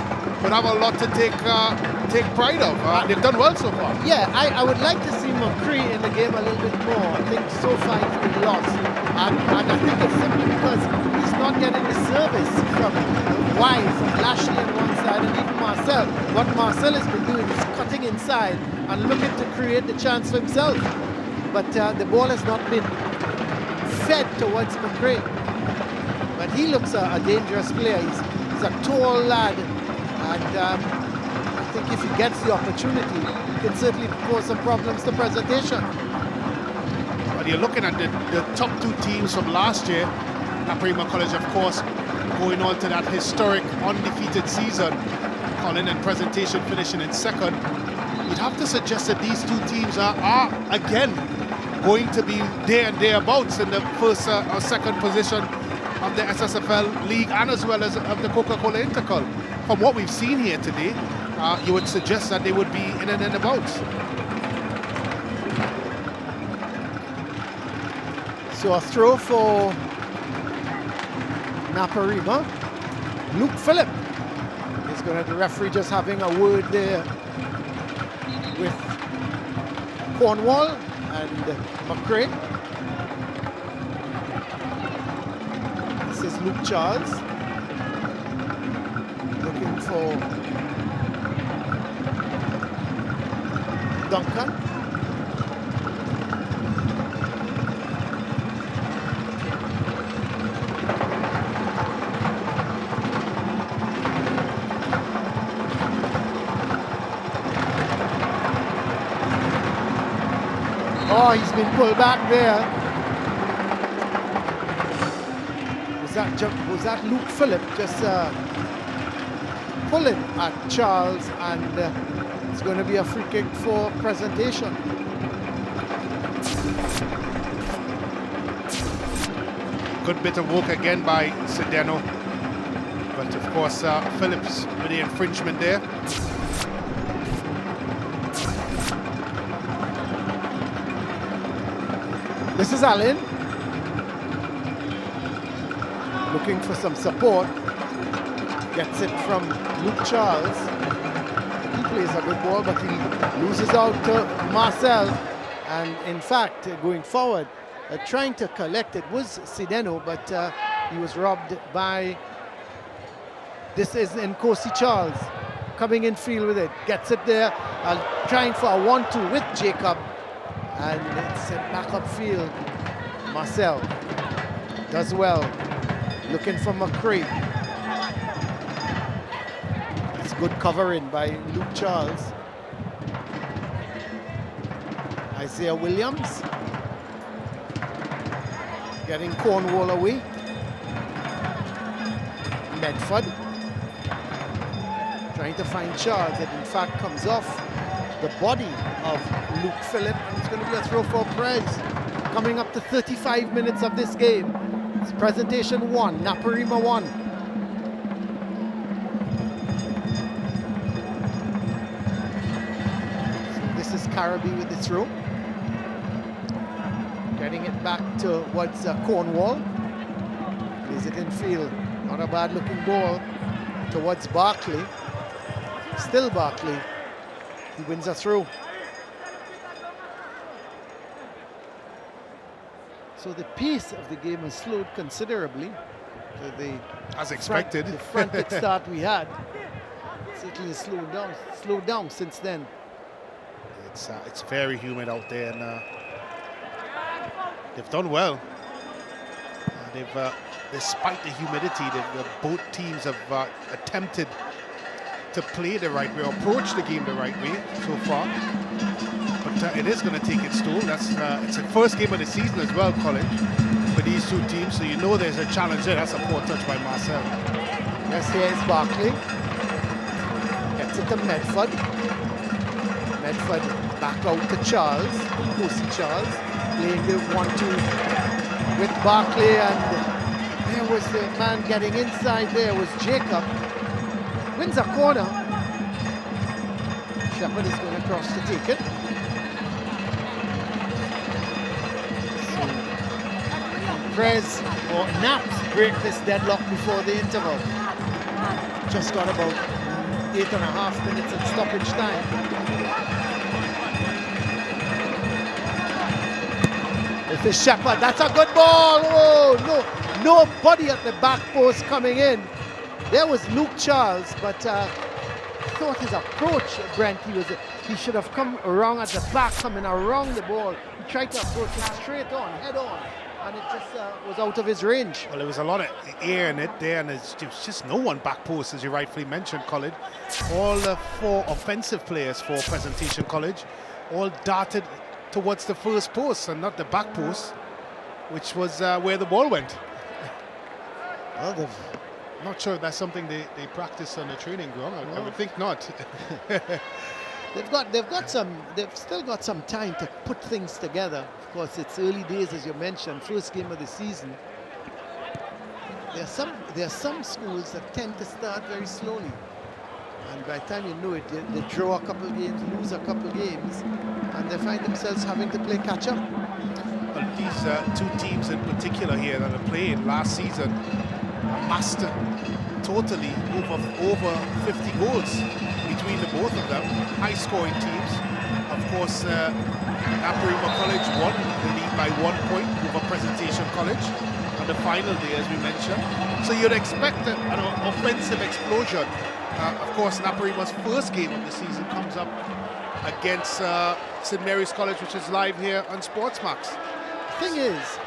would have a lot to take pride of. They've done well so far. Yeah, I would like to see McCree in the game a little bit more. I think so far he's been lost. And I think it's simply because he's not getting the service from wide, from Lashley on one side and even Marcel. What Marcel has been doing is cutting inside and looking to create the chance for himself. But the ball has not been fed towards McCree. But he looks a dangerous player. He's a tall lad. And I think if he gets the opportunity, he can certainly cause some problems to Presentation. But you're looking at the top two teams from last year. Naparima College, of course, going on to that historic undefeated season. Colin and Presentation finishing in 2nd. You'd have to suggest that these two teams are again going to be there and thereabouts in the first or 2nd position of the SSFL League and as well as of the Coca-Cola Intercol. From what we've seen here today, you would suggest that they would be in and abouts. So a throw for Naparima. Luke Phillip is going to, the referee just having a word there Cornwall and McRae. This is Luke Charles looking for Duncan. Oh, he's been pulled back there. Was that Luke Phillip just pulling at Charles, and it's going to be a free kick for Presentation. Good bit of work again by Sedeno, but of course Phillips with the infringement there. This is Allen looking for some support. Gets it from Luke Charles. He plays a good ball, but he loses out to Marcel. And in fact, going forward, trying to collect it was Sedeno, but he was robbed by, this is Nkosi Charles, coming in field with it, gets it there, trying for a 1-2 with Jacob, and it's sent back upfield. Marcel does well, looking for McRae. It's good covering by Luke Charles. Isaiah Williams getting Cornwall away. Medford trying to find Charles. It in fact comes off the body of Luke Phillip, and it's going to be a throw for Pres. Coming up to 35 minutes of this game. It's Presentation 1, Naparima 1. So this is Caribbean with the throw. Getting it back towards Cornwall. Plays it in field. Not a bad looking ball towards Barkley. Still Barkley. He wins a throw. So the pace of the game has slowed considerably. As expected. The frantic start we had certainly slowed down since then. It's very humid out there, and they've done well. Despite the humidity, both teams have attempted to play the right way, approach the game the right way so far. But it is going to take its toll. It's the first game of the season as well, Colin, for these two teams, so you know there's a challenge there. That's a poor touch by Marcel. Yes, here is Barkley. Gets it to Medford. Medford back out to Charles. Lucy Charles playing the 1-2 with Barkley, and there was the man getting inside. There was Jacob. Wins a corner. Shepherd is going to cross to take it. Pres or Naps break this deadlock before the interval. Just got about 8.5 minutes of stoppage time. This is Shepherd. That's a good ball. Oh no, nobody at the back post coming in. There was Luke Charles, but I thought his approach, Brent, he should have come around at the back, coming around the ball. He tried to approach it straight on, head on, and it just was out of his range. Well, there was a lot of air in it there, and there's just no one back post, as you rightfully mentioned, Colin. All the four offensive players for Presentation College all darted towards the first post and not the back post, which was where the ball went. Well, not sure if that's something they practice on the training ground. I would think not. They've still got some time to put things together. Of course, it's early days, as you mentioned, first game of the season. There are some schools that tend to start very slowly, and by the time you know it, they draw a couple of games, lose a couple of games, and they find themselves having to play catch up. Well, these two teams in particular here that are playing last season amassed totally over 50 goals between the both of them. High-scoring teams. Of course, Naparima College won the lead by 1 point over Presentation College on the final day, as we mentioned. So you'd expect an offensive explosion. Of course, Naparima's first game of the season comes up against St. Mary's College, which is live here on Sportsmax. The thing is,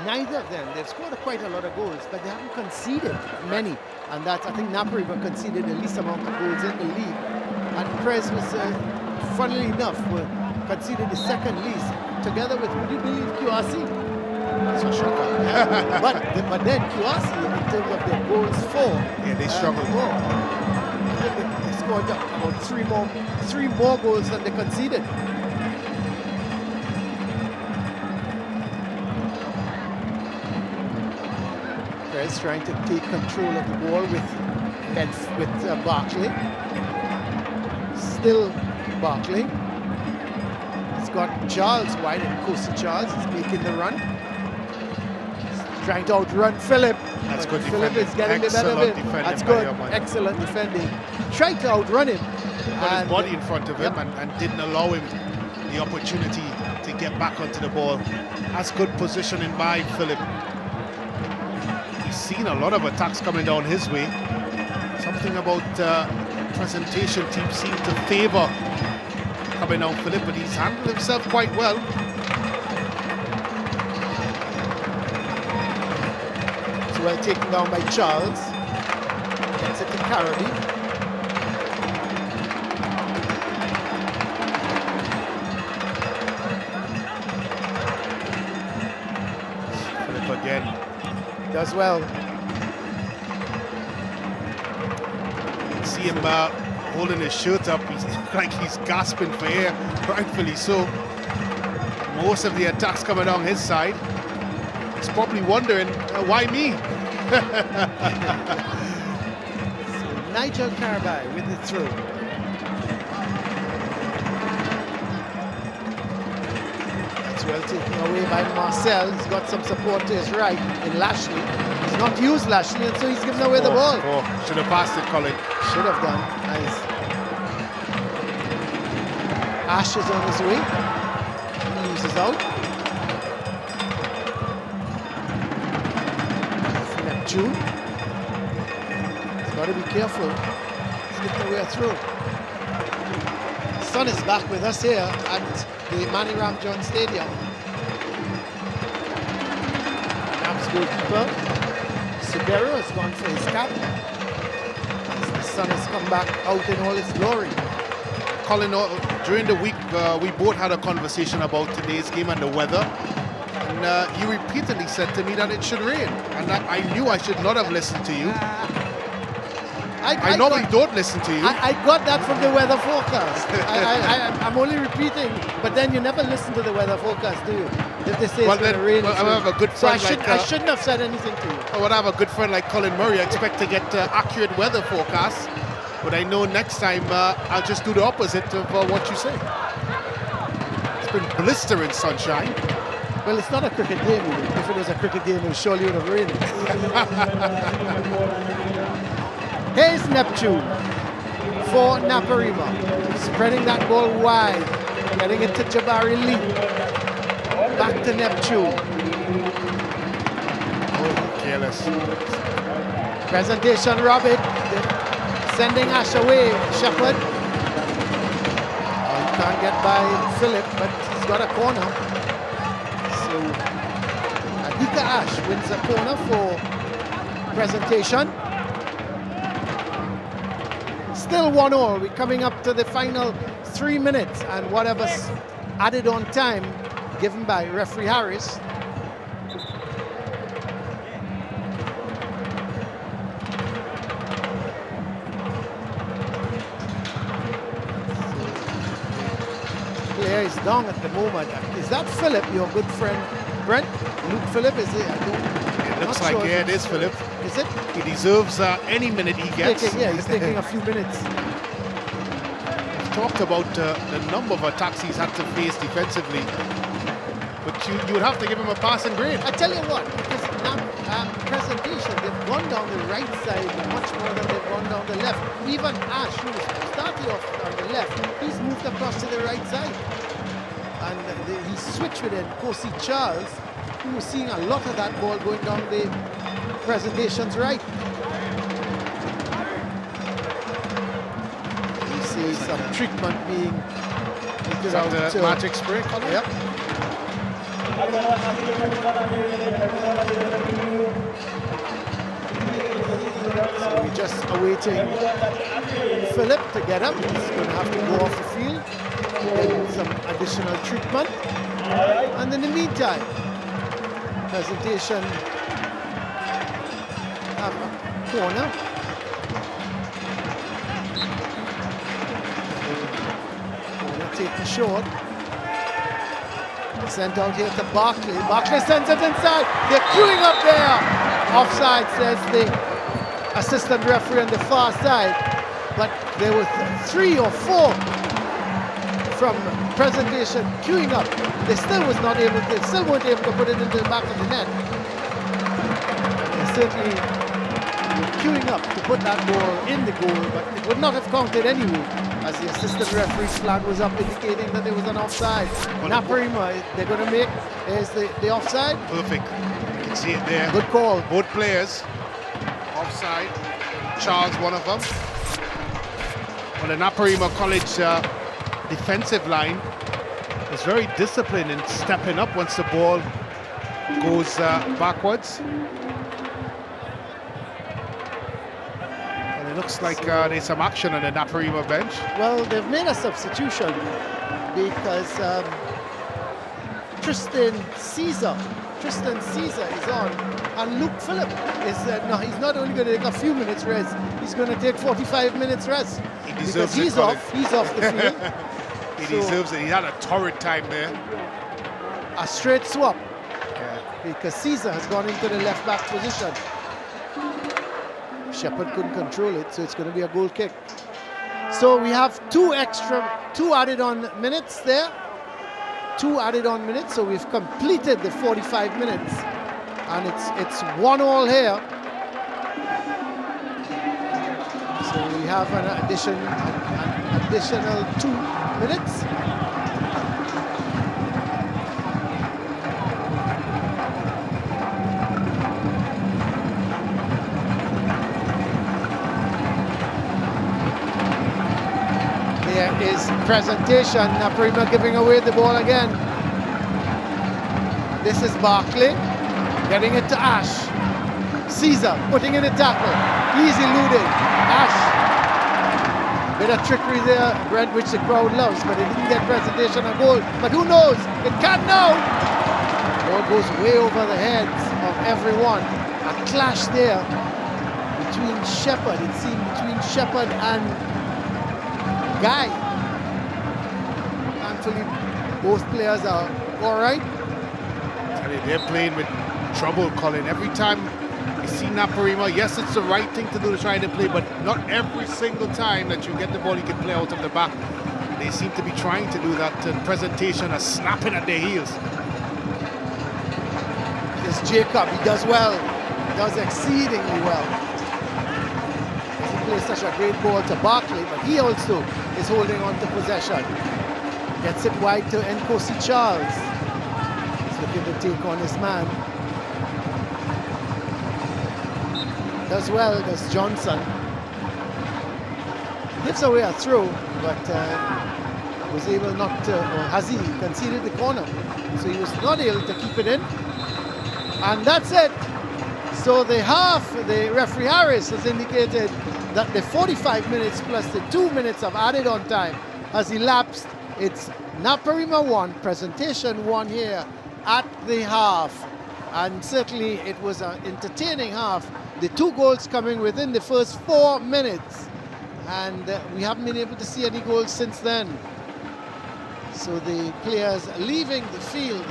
neither of them, they've scored quite a lot of goals, but they haven't conceded many. And that's, I think Naparima conceded the least amount of goals in the league. And Pres was, funnily enough, conceded the second least, together with, would you believe, QRC? That's a shocker. but then QRC, in terms of their goals for, yeah, they struggled more. I think they scored about three more goals than they conceded. Pres trying to take control of the ball with Barkley. Still Barkley. He's got Charles wide, and Costa Charles is making the run. Trying to outrun Philip. That's good Philip defending. is getting the better of him. That's good. Excellent defending. Tried to outrun him. Put his body in front of him and didn't allow him the opportunity to get back onto the ball. That's good positioning by Philip. He's seen a lot of attacks coming down his way. Something about presentation team seemed to favor coming down Philip, but he's handled himself quite well. Well taken down by Charles. Gets it to Carody. Philip again. Does well. You can see him holding his shirt up. He's like he's gasping for air, rightfully so. Most of the attacks coming down his side. He's probably wondering, why me? So Nigel Carabai with the throw. It's well taken away by Marcel. He's got some support to his right in Lashley. He's not used Lashley, and so he's given away the ball. Should have passed it, Colin. Should have done. Nice. Ash is on his way. He loses out. June. He's got to be careful. He's getting away through. The sun is back with us here at the Manny Ramjohn Stadium. Naps goalkeeper Sibero has gone for his cap. As the sun has come back out in all its glory. Colin, during the week we both had a conversation about today's game and the weather. And you repeatedly said to me that it should rain, and I knew I should not have listened to you. I normally don't listen to you. I got that from the weather forecast. I'm only repeating, but then you never listen to the weather forecast, do you? If they say it's going to rain, I have a good friend I shouldn't have said anything to you. I would have a good friend like Colin Murray. I expect to get accurate weather forecasts, but I know next time I'll just do the opposite of what you say. It's been blistering sunshine. Well, it's not a cricket game, really. If it was a cricket game, it surely would have rained. Here's Neptune for Naparima. Spreading that ball wide. Getting it to Jabari Lee. Back to Neptune. Oh, careless. Presentation, Robert. Sending Ash away. Shepherd. Oh, he can't get by Philip, but he's got a corner. So Adika Ash wins a corner for Presentation. Still 1-1. We're coming up to the final 3 minutes, and whatever's added on time given by referee Harris. Player is down at the moment. Is that Philip, your good friend Brent? Luke Philip, is it? It looks like, yeah, it is Philip. Is it? He deserves any minute he gets. He's taking a few minutes. We've talked about the number of attacks he's had to face defensively, but you would have to give him a passing grade. I tell you what, because Presentation, they've gone down the right side much more than they've gone down the left. Even Ash, who was starting off on the left, he's moved across to the right side. And he switched with it. Kosi Charles, who was seeing a lot of that ball going down the presentation's right. You see some treatment being Is that the magic spray color? Yep. So we're just awaiting Philip to get up. He's going to have to go off the field, get some additional treatment. And in the meantime, presentation have a corner. Corner taken short. Sent out here to Barkley. Barkley sends it inside. They're queuing up there. Offside, says the assistant referee on the far side. But there were 3 or 4 from presentation queuing up. They still weren't able to put it into the back of the net. They certainly were queuing up to put that ball in the goal, but it would not have counted anyway, as the assistant referee's flag was up indicating that there was an offside. Naparima, they're going to make, is the offside. Perfect. You can see it there. Good call. Both players offside. Charles, one of them. Well, the Naparima College defensive line is very disciplined in stepping up once the ball goes backwards. And it looks like there's some action on the Naparima bench. Well, they've made a substitution because Tristan Caesar is on, and Luke Phillip is no, he's not only going to take a few minutes rest, he's going to take 45 minutes rest. He deserves because he's off the field. He deserves it. He had a torrid time there. A straight swap. Yeah. Because Caesar has gone into the left back position. Shepherd couldn't control it, so it's going to be a goal kick. So we have 2 added on minutes there. 2 added on minutes, so we've completed the 45 minutes. And it's 1-1 here. So we have an additional 2 minutes. There is presentation. Naparima giving away the ball again. This is Barkley getting it to Ash. Caesar putting in a tackle. He's eluded. Ash. Bit of trickery there, Brent, which the crowd loves, but it didn't get presentation on goal. But who knows? It can now. Ball goes way over the heads of everyone. A clash there between Shepherd. It seemed between Shepherd and Guy. Thankfully, both players are all right. They're playing with trouble, Colin. Every time you see Naparima, yes, it's the right thing to do to try to play, but not every single time that you get the ball, you can play out of the back. They seem to be trying to do that. Presentation are snapping at their heels. This Jacob, he does well. He does exceedingly well. He plays such a great ball to Barkley, but he also is holding on to possession. Gets it wide to Nkosi Charles. He's looking to take on his man. Does well, does Johnson. Gives away a throw, but was able not to, or has he conceded the corner? So he was not able to keep it in. And that's it. So the referee Harris has indicated that the 45 minutes plus the 2 minutes of added on time has elapsed. It's Naparima 1, presentation 1 here at the half. And certainly it was an entertaining half. The 2 goals coming within the first 4 minutes. And we haven't been able to see any goals since then. So the players leaving the field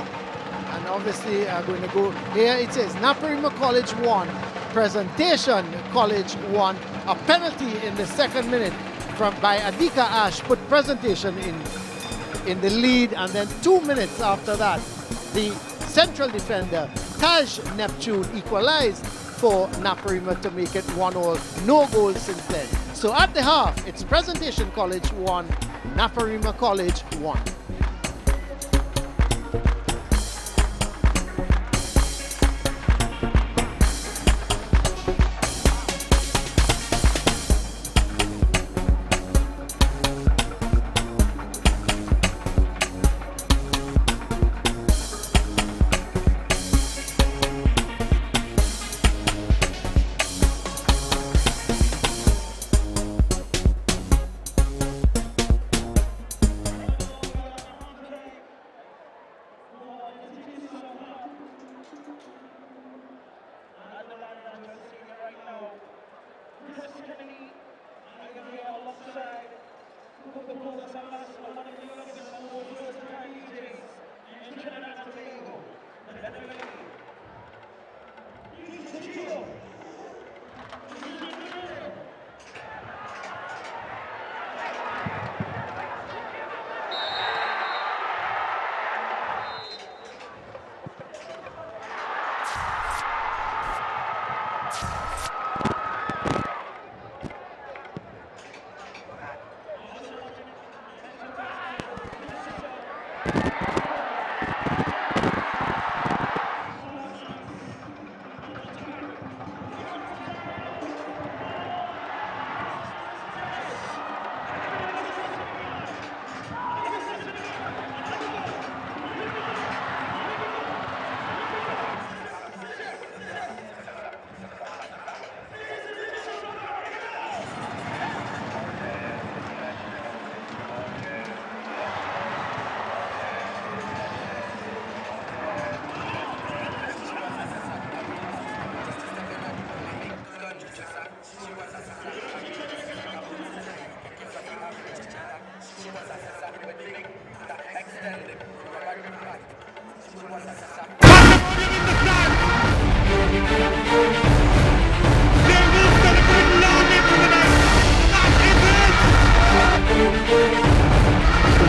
and obviously are going to go. Here it is, Naparima College 1, Presentation College 1. A penalty in the 2nd minute by Adika Ash put Presentation in the lead, and then 2 minutes after that, the central defender, Taj Neptune, equalized for Naparima to make it 1-1. No goals since then. So at the half, it's Presentation College 1, Naparima College 1.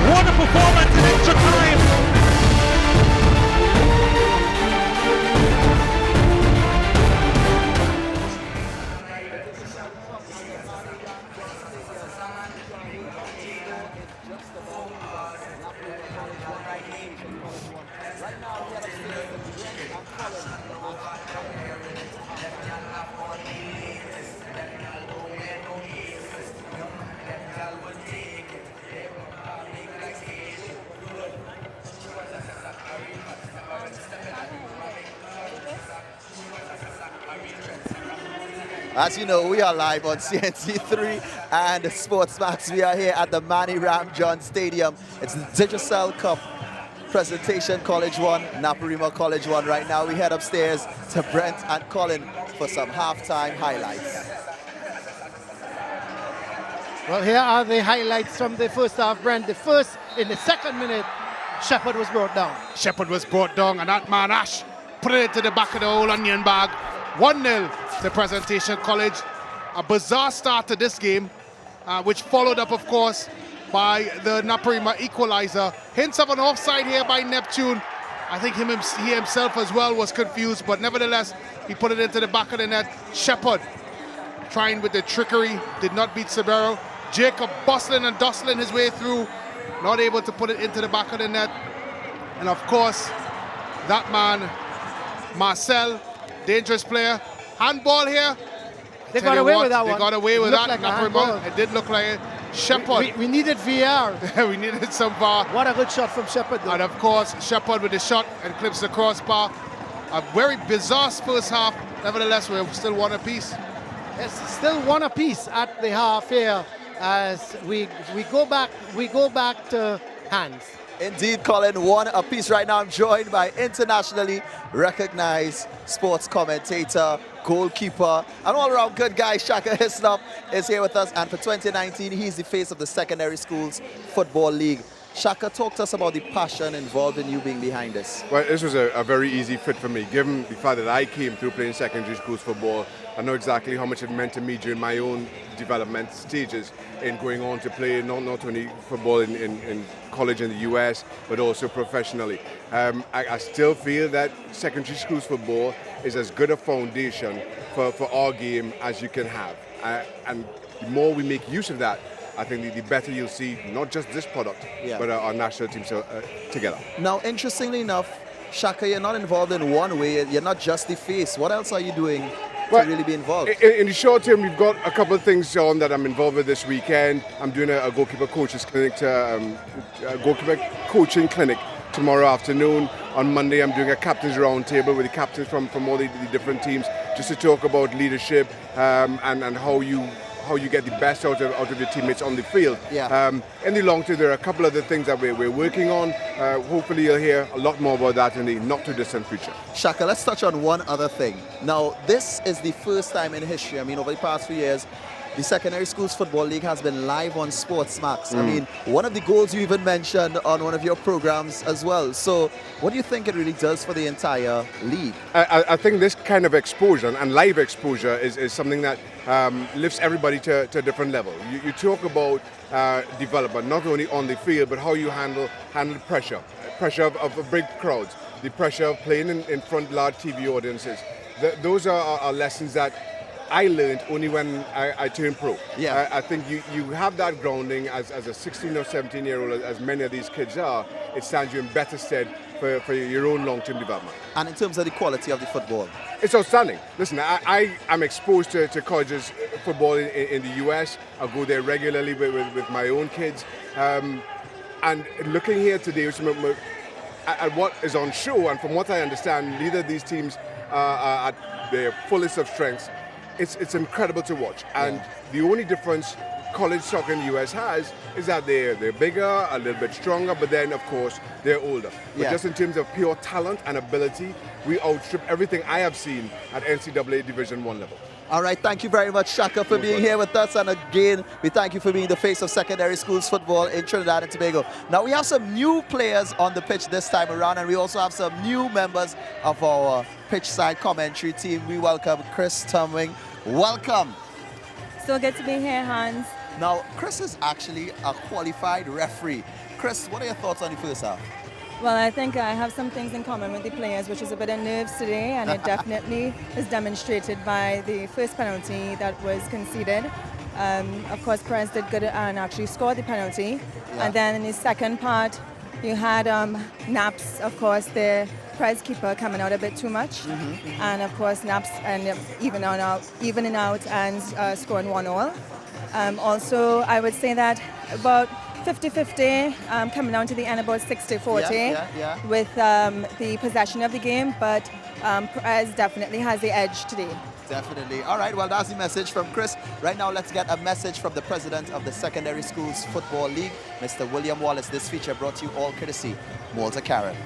What a performance in extra time! As you know, we are live on CNC3 and Sportsmax. We are here at the Manny Ram John Stadium. It's the Digicel Cup presentation, College 1, Naparima College 1. Right now, we head upstairs to Brent and Colin for some halftime highlights. Well, here are the highlights from the first half, Brent. The first, in the second minute, Shepherd was brought down. Shepherd was brought down, and that man Ash put it into the back of the whole onion bag. 1-0 to Presentation College. A bizarre start to this game, which followed up, of course, by the Naparima equalizer. Hints of an offside here by Neptune. I think he himself as well was confused, but nevertheless, he put it into the back of the net. Shepherd trying with the trickery, did not beat Sabero. Jacob bustling and dustling his way through, not able to put it into the back of the net. And of course, that man, Marcel, dangerous player. Handball here. They got away with that one. They got away with that. Like it did look like it. Shepherd. We needed VR. We needed some VAR. What a good shot from Shepherd, though. And of course, Shepherd with the shot and clips the crossbar. A very bizarre first half. Nevertheless, we're still one apiece. It's still one apiece at the half here as we go back to hands. Indeed, Colin, one apiece right now. I'm joined by internationally recognized sports commentator, goalkeeper, and all-around good guy, Shaka Hislop, is here with us. And for 2019, he's the face of the Secondary Schools Football League. Shaka, talk to us about the passion involved in you being behind this. Well, this was a very easy fit for me, given the fact that I came through playing secondary schools football. I know exactly how much it meant to me during my own development stages in going on to play not only football in college in the US, but also professionally. I still feel that secondary schools football is as good a foundation for our game as you can have. And the more we make use of that, I think the better you'll see not just this product, but our national teams together. Now, interestingly enough, Shaka, you're not involved in one way. You're not just the face. What else are you doing to really be involved? In the short term, we've got a couple of things on that I'm involved with this weekend. I'm doing a goalkeeper coaches clinic, a goalkeeper coaching clinic tomorrow afternoon. On Monday, I'm doing a captain's roundtable with the captains from all the different teams, just to talk about leadership and how you get the best out of your teammates on the field. In the long term, there are a couple other things that we're working on. Hopefully you'll hear a lot more about that in the not too distant future. Shaka, let's touch on one other thing. Now, this is the first time in history, I mean, over the past few years, the Secondary Schools Football League has been live on Sportsmax. I mean, one of the goals you even mentioned on one of your programs as well. So what do you think it really does for the entire league? I think this kind of exposure and live exposure is something that lifts everybody to a different level. You talk about development, not only on the field, but how you handle pressure of big crowds, the pressure of playing in front of large TV audiences. Those are lessons that I learned only when I turned pro. Yeah. I think you have that grounding as a 16 or 17-year-old, as many of these kids are. It stands you in better stead for your own long-term development. And in terms of the quality of the football? It's outstanding. Listen, I am exposed to colleges football in the US. I go there regularly with my own kids. And looking here today at what is on show, and from what I understand, neither of these teams are at their fullest of strengths. It's incredible to watch. And the only difference college soccer in the US has is that they're bigger, a little bit stronger, but then of course they're older. But just in terms of pure talent and ability, we outstrip everything I have seen at NCAA Division I level. All right, thank you very much, Shaka, for being here with us. And again, we thank you for being the face of secondary schools football in Trinidad and Tobago. Now, we have some new players on the pitch this time around, and we also have some new members of our pitch side commentary team. We welcome Chris Tumwing. Welcome. So good to be here, Hans. Now, Chris is actually a qualified referee. Chris, what are your thoughts on the first half? Well, I think I have some things in common with the players, which is a bit of nerves today, and it definitely is demonstrated by the first penalty that was conceded. Of course, Pres did good and actually scored the penalty. And then in the second part, you had Naps, of course, the Pres keeper coming out a bit too much. And of course, Naps and evening out and scoring 1-1. Also, I would say that about 50-50, coming down to the end about 60-40 with the possession of the game, but Pres definitely has the edge today. Definitely. All right, well, that's the message from Chris. Right now, let's get a message from the president of the Secondary Schools Football League, Mr. William Wallace. This feature brought to you all courtesy Malta Karen.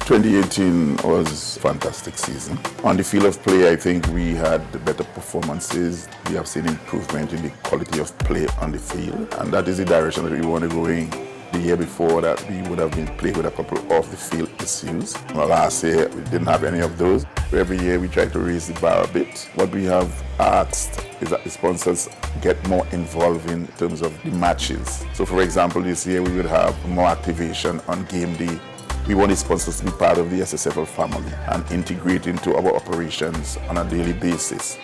2018 was a fantastic season. On the field of play, I think we had better performances. We have seen improvement in the quality of play on the field, and that is the direction that we want to go in. The year before that, we would have been playing with a couple of off-the-field issues. Well, last year, we didn't have any of those. Every year, we try to raise the bar a bit. What we have asked is that the sponsors get more involved in terms of the matches. So, for example, this year, we would have more activation on game day. We want the sponsors to be part of the SSFL family and integrate into our operations on a daily basis.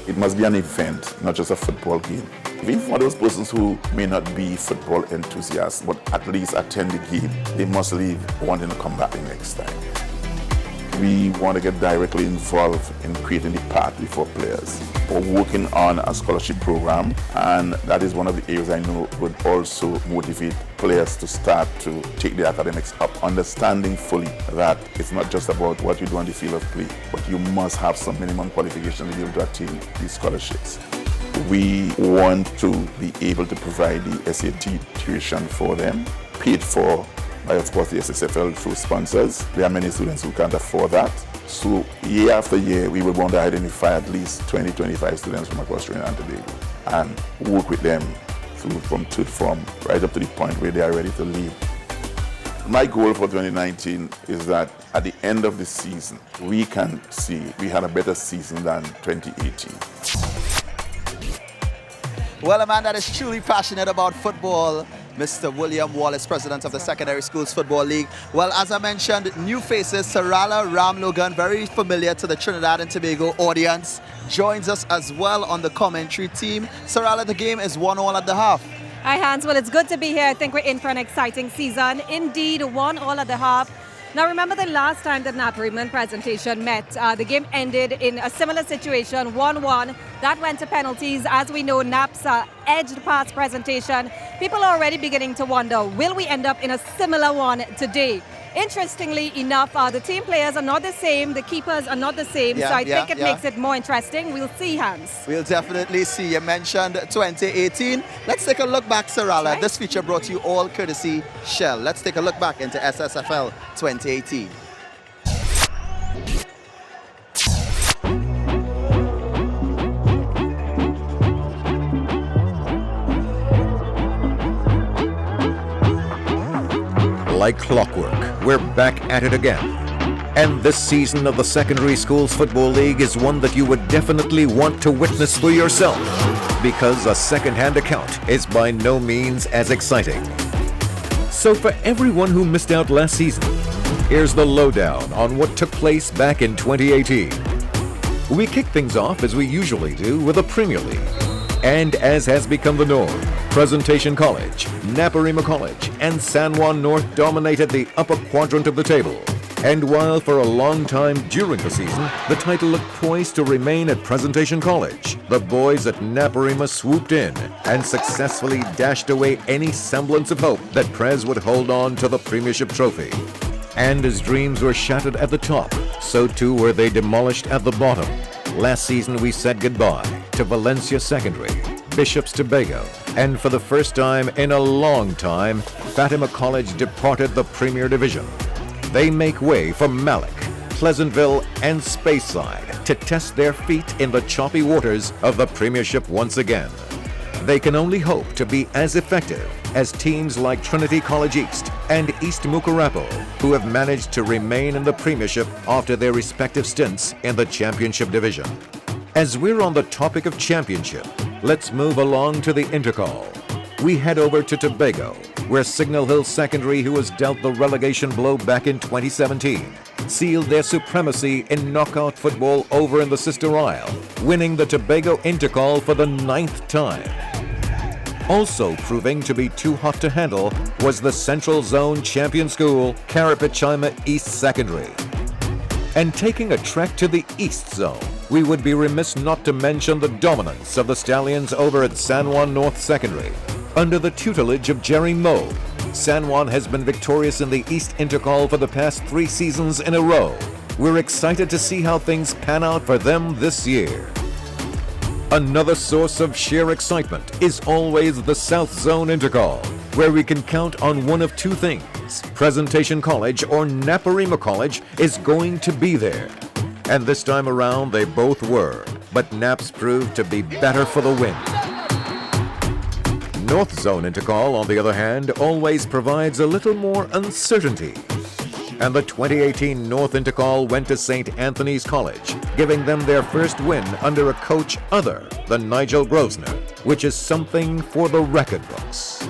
It must be an event, not just a football game. Even for those persons who may not be football enthusiasts, but at least attend the game, they must leave wanting to come back the next time. We want to get directly involved in creating the pathway for players. We're working on a scholarship program, and that is one of the areas I know would also motivate players to start to take their academics up, understanding fully that it's not just about what you do on the field of play, but you must have some minimum qualification to be able to attain these scholarships. We want to be able to provide the SAT tuition for them, paid for by, of course, the SSFL through sponsors. There are many students who can't afford that. So year after year, we would want to identify at least 20-25 students from across Trinidad and Tobago and work with them from third form right up to the point where they are ready to leave. My goal for 2019 is that at the end of the season, we can see we had a better season than 2018. Well, a man that is truly passionate about football, Mr. William Wallace, president of the Secondary Schools Football League. Well, as I mentioned, new faces, Sarala Ramlogan, very familiar to the Trinidad and Tobago audience, joins us as well on the commentary team. Sarala, the game is 1-1 at the half. Hi, Hans. Well, it's good to be here. I think we're in for an exciting season. Indeed, 1-1 at the half. Now, remember the last time that Naparima presentation met, the game ended in a similar situation, 1-1. That went to penalties. As we know, Naps edged past presentation. People are already beginning to wonder, will we end up in a similar one today? Interestingly enough, the team players are not the same, the keepers are not the same, so I think it makes it more interesting. We'll see, Hans. We'll definitely see. You mentioned 2018. Let's take a look back, Sarala. Right. This feature brought to you all courtesy Shell. Let's take a look back into SSFL 2018. like clockwork, we're back at it again. And this season of the Secondary Schools Football League is one that you would definitely want to witness for yourself, because a second-hand account is by no means as exciting. So for everyone who missed out last season, here's the lowdown on what took place back in 2018. We kick things off as we usually do with the Premier League. And as has become the norm, Presentation College, Naparima College, and San Juan North dominated the upper quadrant of the table. And while for a long time during the season, the title looked poised to remain at Presentation College, the boys at Naparima swooped in and successfully dashed away any semblance of hope that Pres would hold on to the Premiership trophy. And as dreams were shattered at the top, so too were they demolished at the bottom. Last season we said goodbye to Valencia Secondary, Bishop's Tobago, and for the first time in a long time, Fatima College departed the Premier Division. They make way for Malik, Pleasantville, and Speyside to test their feet in the choppy waters of the Premiership once again. They can only hope to be as effective as teams like Trinity College East and East Mukarapo, who have managed to remain in the Premiership after their respective stints in the Championship Division. As we're on the topic of Championship, let's move along to the Intercall. We head over to Tobago, where Signal Hill Secondary, who was dealt the relegation blow back in 2017, sealed their supremacy in knockout football over in the Sister Isle, winning the Tobago Intercall for the 9th time. Also proving to be too hot to handle was the Central Zone champion school, Karapichaima East Secondary. And taking a trek to the East Zone, we would be remiss not to mention the dominance of the Stallions over at San Juan North Secondary. Under the tutelage of Jerry Moe, San Juan has been victorious in the East Intercall for the past 3 seasons in a row. We're excited to see how things pan out for them this year. Another source of sheer excitement is always the South Zone Intercall, where we can count on one of 2 things. Presentation College or Naparima College is going to be there. And this time around they both were, but Naps proved to be better for the win. North Zone Intercall, on the other hand, always provides a little more uncertainty. And the 2018 North Intercall went to St. Anthony's College, giving them their first win under a coach other than Nigel Grosvenor, which is something for the record books.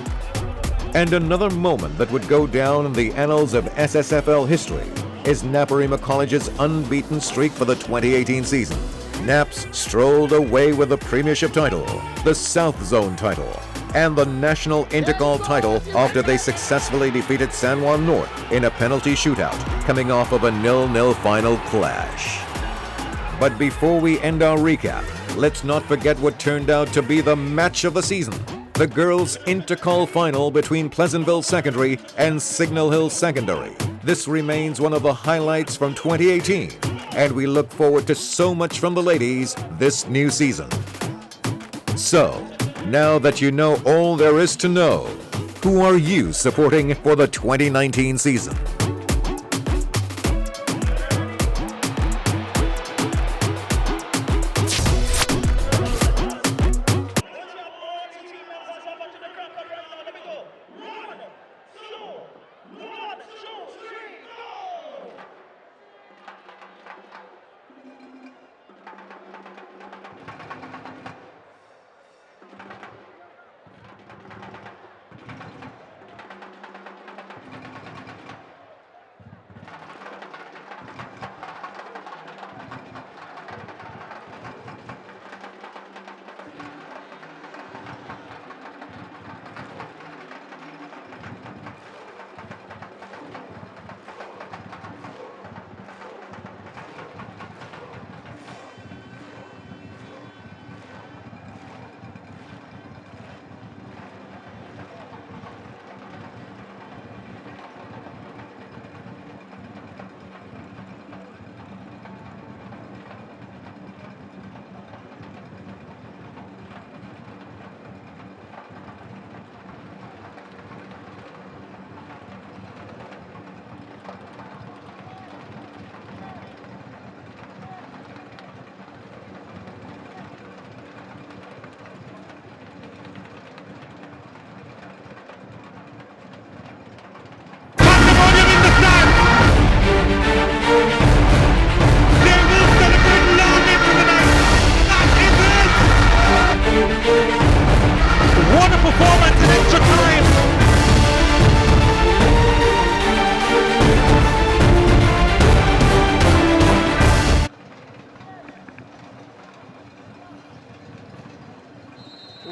And another moment that would go down in the annals of SSFL history is Naparima College's unbeaten streak for the 2018 season. Naps strolled away with the Premiership title, the South Zone title, and the National Intercall title after they successfully defeated San Juan North in a penalty shootout, coming off of a 0-0 final clash. But before we end our recap, let's not forget what turned out to be the match of the season, the girls' Intercall final between Pleasantville Secondary and Signal Hill Secondary. This remains one of the highlights from 2018, and we look forward to so much from the ladies this new season. So, now that you know all there is to know, who are you supporting for the 2019 season?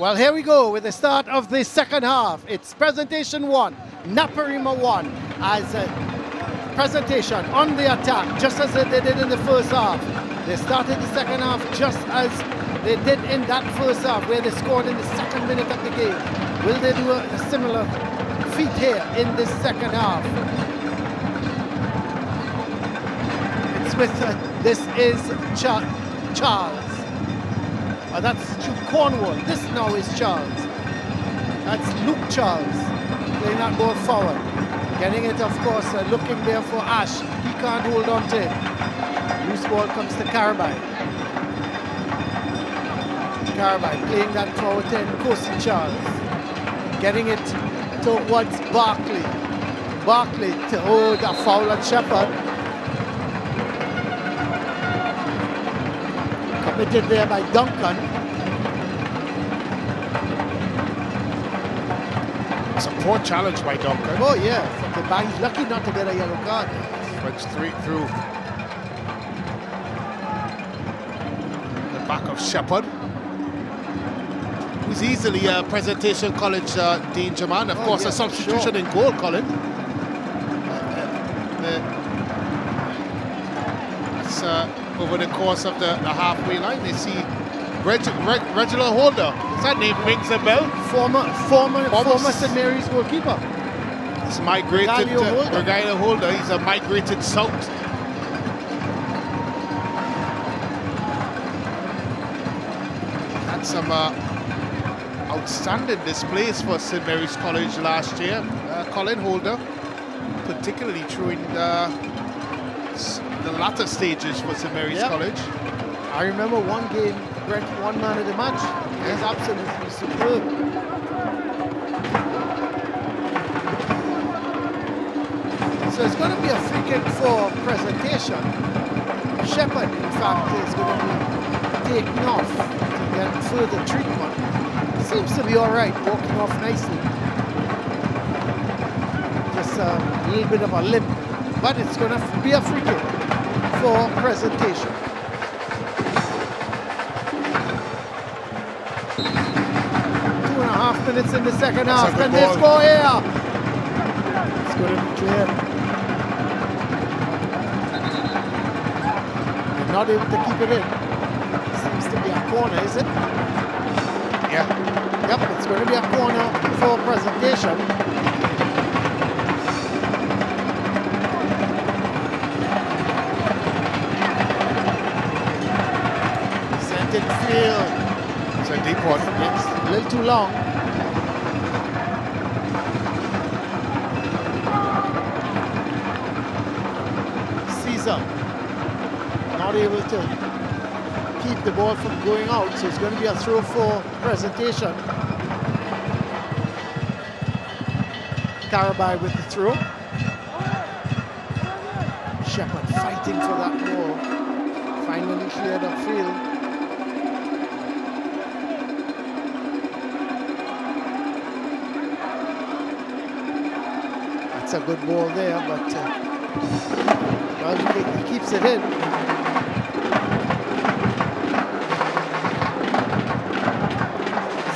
Well, here we go with the start of the second half. It's presentation 1, Naparima 1, as a presentation on the attack, just as they did in the first half. They started the second half just as they did in that first half, where they scored in the second minute of the game. Will they do a similar feat here in the second half? It's with, this is Charles. Oh, that's Cornwall. This now is Charles. That's Luke Charles playing that ball forward. Getting it, of course, looking there for Ash. He can't hold on to it. Loose ball comes to Carabine. Carabine playing that forward to Kosi Charles. Getting it towards Barkley. Barkley to hold a foul on Shepherd. Committed there by Duncan. It's a poor challenge by Duncan. Oh yeah, from the back. He's lucky not to get a yellow card. Went straight through the back of Shepherd, who's easily a presentation college danger man. Of course, a substitution in goal, Colin. That's over the course of the halfway line. They see Reginald Holder. Does that name rings a bell? Former St. Mary's goalkeeper. He's migrated to Reginald Holder. He's a migrated south. Had some outstanding displays for St. Mary's College last year. Colin Holder, particularly through in the latter stages for St. Mary's College. I remember one game, Brett, one man of the match. He was absolutely superb. So it's going to be a free kick for presentation. Shepherd, in fact, is going to be taken off to get further treatment. Seems to be all right, walking off nicely. Just a little bit of a limp, but it's going to be a free kick for presentation. 2.5 minutes in the second half. Can they score here? It's going to be cleared. They're not able to keep it in. Seems to be a corner, is it? Yeah. Yep, it's going to be a corner for presentation. Field. It's a deep one. It's a little too long. Caesar not able to keep the ball from going out, so it's going to be a throw for presentation. Carabine with the throw. Shepherd fighting for that ball. Finally cleared upfield. It's a good ball there, but well, he keeps it in.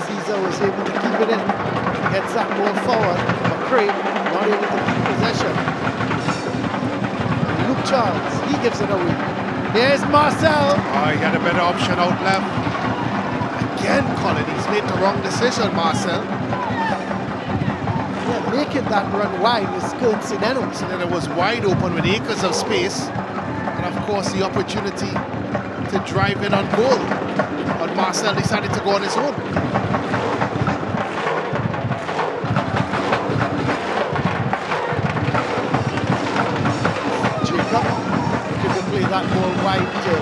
Caesar was able to keep it in. Gets that ball forward, but Craig not able to keep possession. Luke Charles, he gives it away. There's Marcel. Oh, he had a better option out left. Again, Colin, he's made the wrong decision, Marcel. Making that run wide was coincidental. So then it was wide open with acres of space, and of course the opportunity to drive in on goal. But Marcel decided to go on his own. Jacob looking to play that ball wide to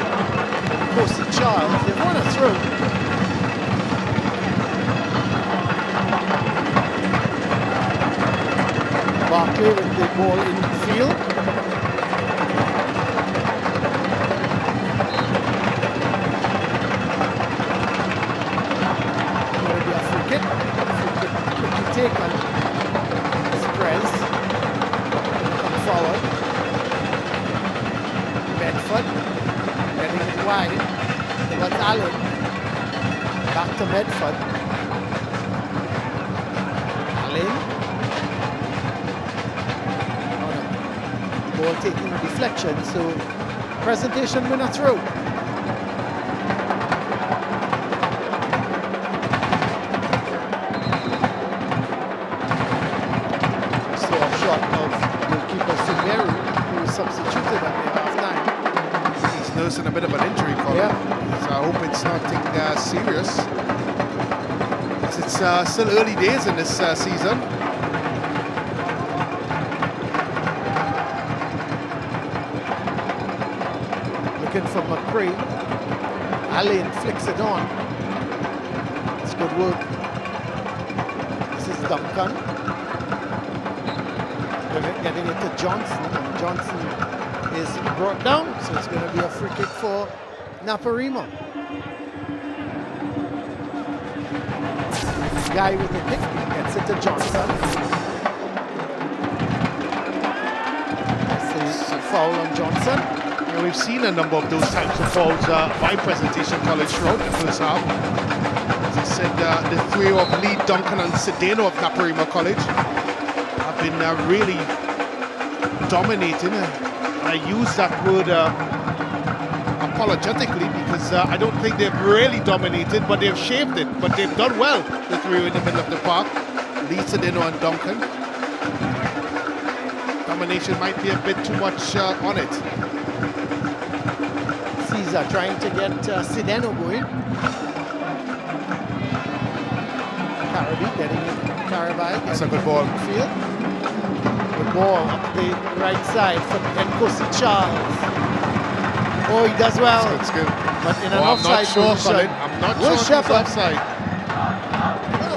Kosi Charles. They've won a throw. Barkley with the ball in the field. Going to be a free kick. Free kick quickly taken. Spres. Come forward. Bedford. Getting it wide. Towards Allen. Back to Bedford. ball taking a deflection, so presentation win a throw. So a shot of goalkeeper Sumeru, who was substituted at the half-time. He's nursing a bit of an injury, Colin. Yeah. So I hope it's nothing serious. It's still early days in this season. Looking for McCray. Allen flicks it on. It's good work. This is Duncan. Getting it to Johnson, and Johnson is brought down, so it's going to be a free kick for Naparima. Guy with the kick gets it to Johnson. That's a foul on Johnson. Yeah, we've seen a number of those types of fouls by Presentation College throughout the first half. As I said, the three of Lee, Duncan and Sedeno of Naparima College have been really dominating. I use that word apologetically because I don't think they've really dominated, but they've shaped it. But they've done well, the three in the middle of the park. Lee, Sedeno and Duncan. Domination might be a bit too much on it. Caesar trying to get Sedeno going. That's a good ball. Field. Good ball up the right side for Nkosi Charles. Oh, he does well. That's good. But in an I'm offside not sure, position. Colin. I'm not Will sure Shepherd. he's offside.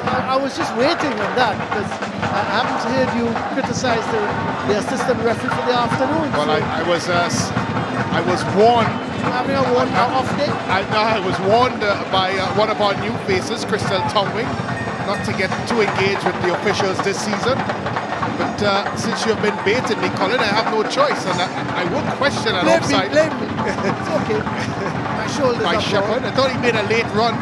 Well, I was just waiting on that because I haven't heard you criticize the assistant referee for the afternoon. Well, so I was warned. having a off day. I was warned by one of our new faces, Crystal Tongwing, not to get too engaged with the officials this season. But since you've been baiting me, Colin, I have no choice, and I will question an offside. Blame me. It's okay. My shoulders By are Shepherd. broad. I thought he made a late run.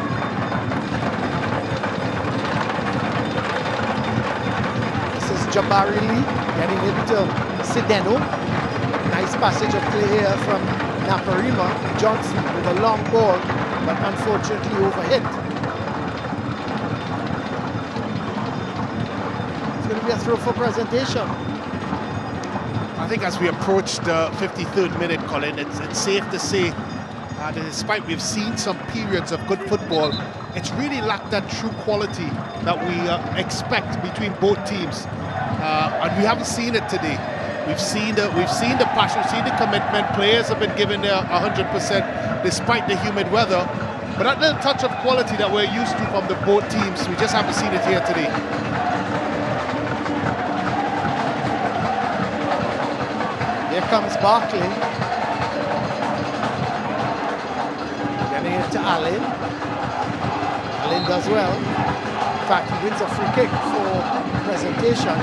This is Jabari Lee getting it to Sedeno. Nice passage of play here from Naparima. Johnson with a long ball, but unfortunately overhit. It's going to be a throw for presentation. I think as we approach the 53rd minute, Colin, it's safe to say that despite we've seen some periods of good football, it's really lacked that true quality that we expect between both teams, and we haven't seen it today. We've seen the passion, we've seen the commitment. Players have been given their 100% despite the humid weather, but that little touch of quality that we're used to from the both teams, we just haven't seen it here today. Here comes Barkley. Getting it to Allen. Allen does well. In fact, he wins a free kick for presentation.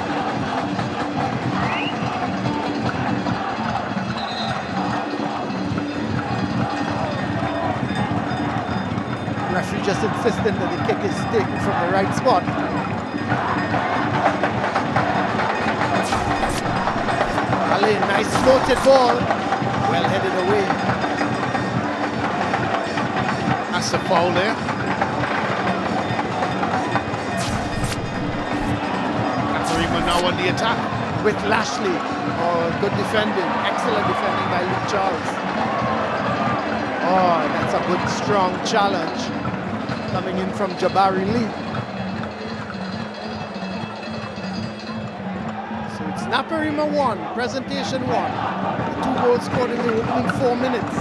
Referee just insisting that the kick is taken from the right spot. Allen, nice floated ball. Well headed away. That's the foul there. Naparima now on the attack. With Lashley. Oh, good defending. Excellent defending by Luke Charles. Oh, that's a good strong challenge coming in from Jabari Lee. So it's Naparima 1, presentation 1. 2 goals scored in the opening 4 minutes.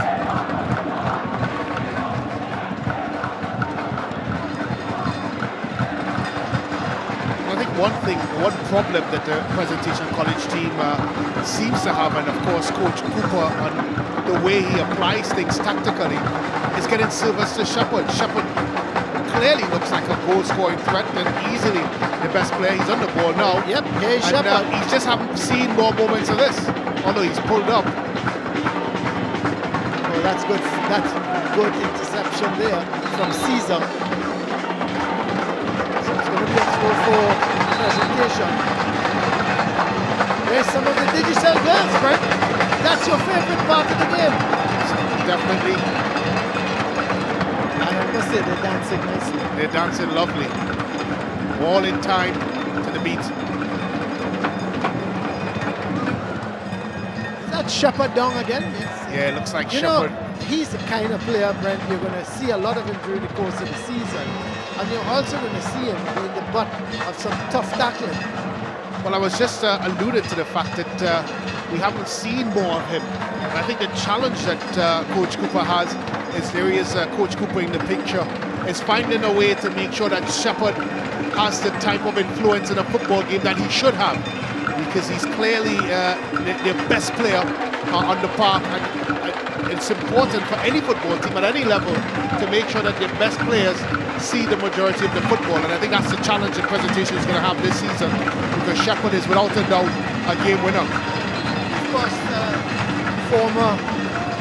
I think one problem that the Presentation College team seems to have, and of course Coach Cooper on the way he applies things tactically, is getting service to Shepherd. Shepherd clearly looks like a goal-scoring threat and easily the best player. He's on the ball now. Yep, here's Shepherd. He just haven't seen more moments of this, although he's pulled up. Oh, that's good. That's good interception there from Caesar. So it's going to be a throw for presentation. There's some of the Digicel girls, Brent. That's your favorite part of the game. Definitely. And I must say, they're dancing nicely. They're dancing lovely. All in time to the beat. Is that Shepherd down again? Yes. Yeah, it looks like You Shepherd. know, he's the kind of player, Brent, you're going to see a lot of him during the course of the season. And you're also going to see him being the butt of some tough tackling. Well, I was just alluded to the fact that we haven't seen more of him. And I think the challenge that Coach Cooper has is there is Coach Cooper in the picture, is finding a way to make sure that Shepherd has the type of influence in a football game that he should have. Because he's clearly the best player on the park. And it's important for any football team at any level to make sure that their best players see the majority of the football, and I think that's the challenge the presentation is going to have this season, because Shepherd is without a doubt a game winner. Of course, former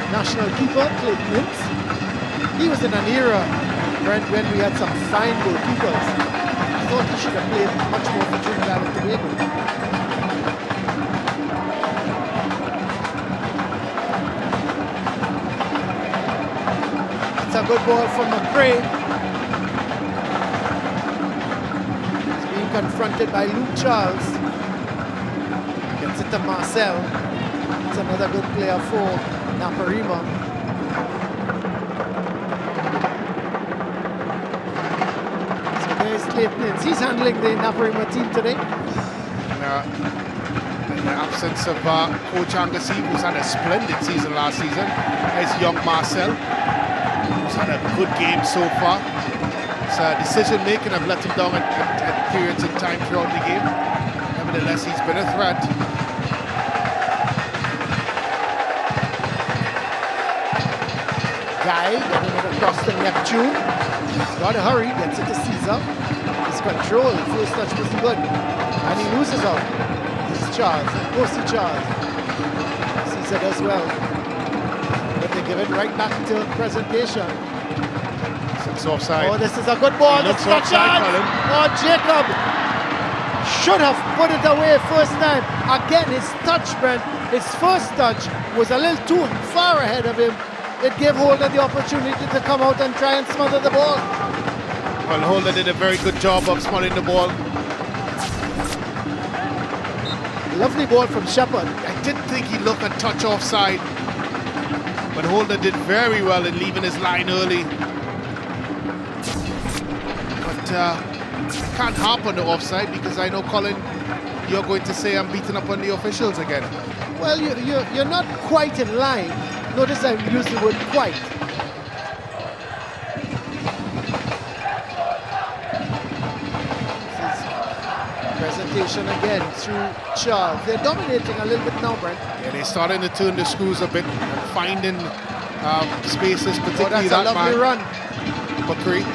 national keeper Clayton Mintz, he was in an era, Brent, when we had some fine goalkeepers. I thought he should have played much more for Trinidad and Tobago. It's a good ball from McCray. Confronted by Luke Charles. Gets it to Marcel. It's another good player for Naparima. So there's Clayton Ince. He's handling the Naparima team today. In the absence of Coach Angus, who's had a splendid season last season, is young Marcel, who's had a good game so far. Decision making have let him down at periods in time throughout the game. Nevertheless, he's been a threat. Guy getting it across to Neptune. He's got to hurry, gets it to Caesar. His control, first touch was good. And he loses out. This is Charles, of course he Charles. Caesar does well. But they give it right back to presentation. Offside. Oh, this is a good ball. Looks offside, Colin. Oh, Jacob should have put it away first time. Again, his touch, Brent, his first touch was a little too far ahead of him. It gave Holder the opportunity to come out and try and smother the ball. Well, Holder did a very good job of smothering the ball. Lovely ball from Shepherd. I didn't think he looked a touch offside, but Holder did very well in leaving his line early. Can't harp on the offside because I know, Colin, you're going to say I'm beating up on the officials again. Well, you're not quite in line. Notice I use the word quite. Presentation again through Charles. They're dominating a little bit now, Brent. Yeah, they're starting to turn the screws a bit and finding spaces, particularly that's a lovely run. McCree,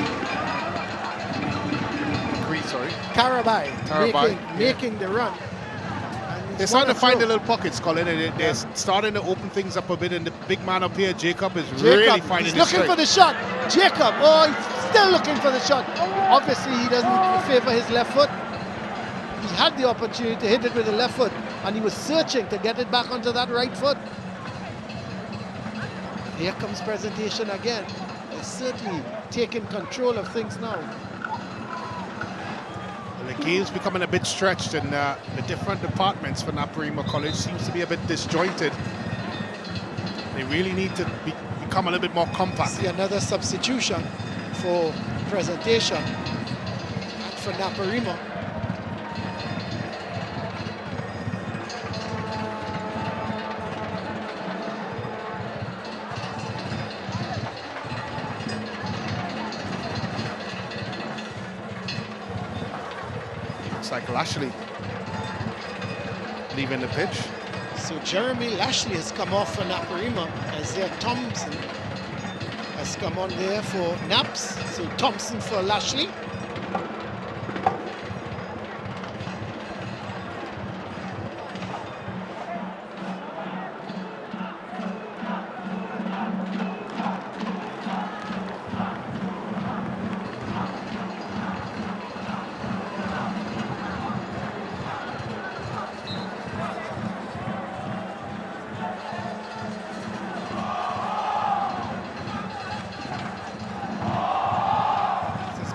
Carabai making the run. They're starting to find the little pockets, Colin, and they're starting to open things up a bit, and the big man up here, Jacob, is really finding he's looking for the shot. Jacob, oh, he's still looking for the shot. Obviously, he doesn't favor his left foot. He had the opportunity to hit it with the left foot, and he was searching to get it back onto that right foot. Here comes presentation again. They're certainly taking control of things now. The game's becoming a bit stretched, and the different departments for Naparima College seems to be a bit disjointed. They really need to become a little bit more compact. See another substitution for presentation for Naparima. Like Lashley leaving the pitch. So Jeremy Lashley has come off for Naparima as their Thompson has come on there for Naps. So Thompson for Lashley.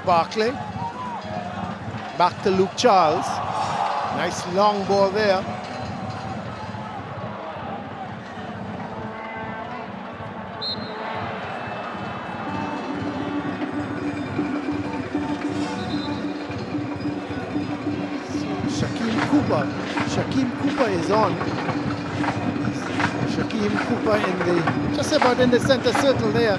Barkley. Back to Luke Charles. Nice long ball there. Shaquem Cooper is on. Shaquem Cooper in the, just about in the center circle there.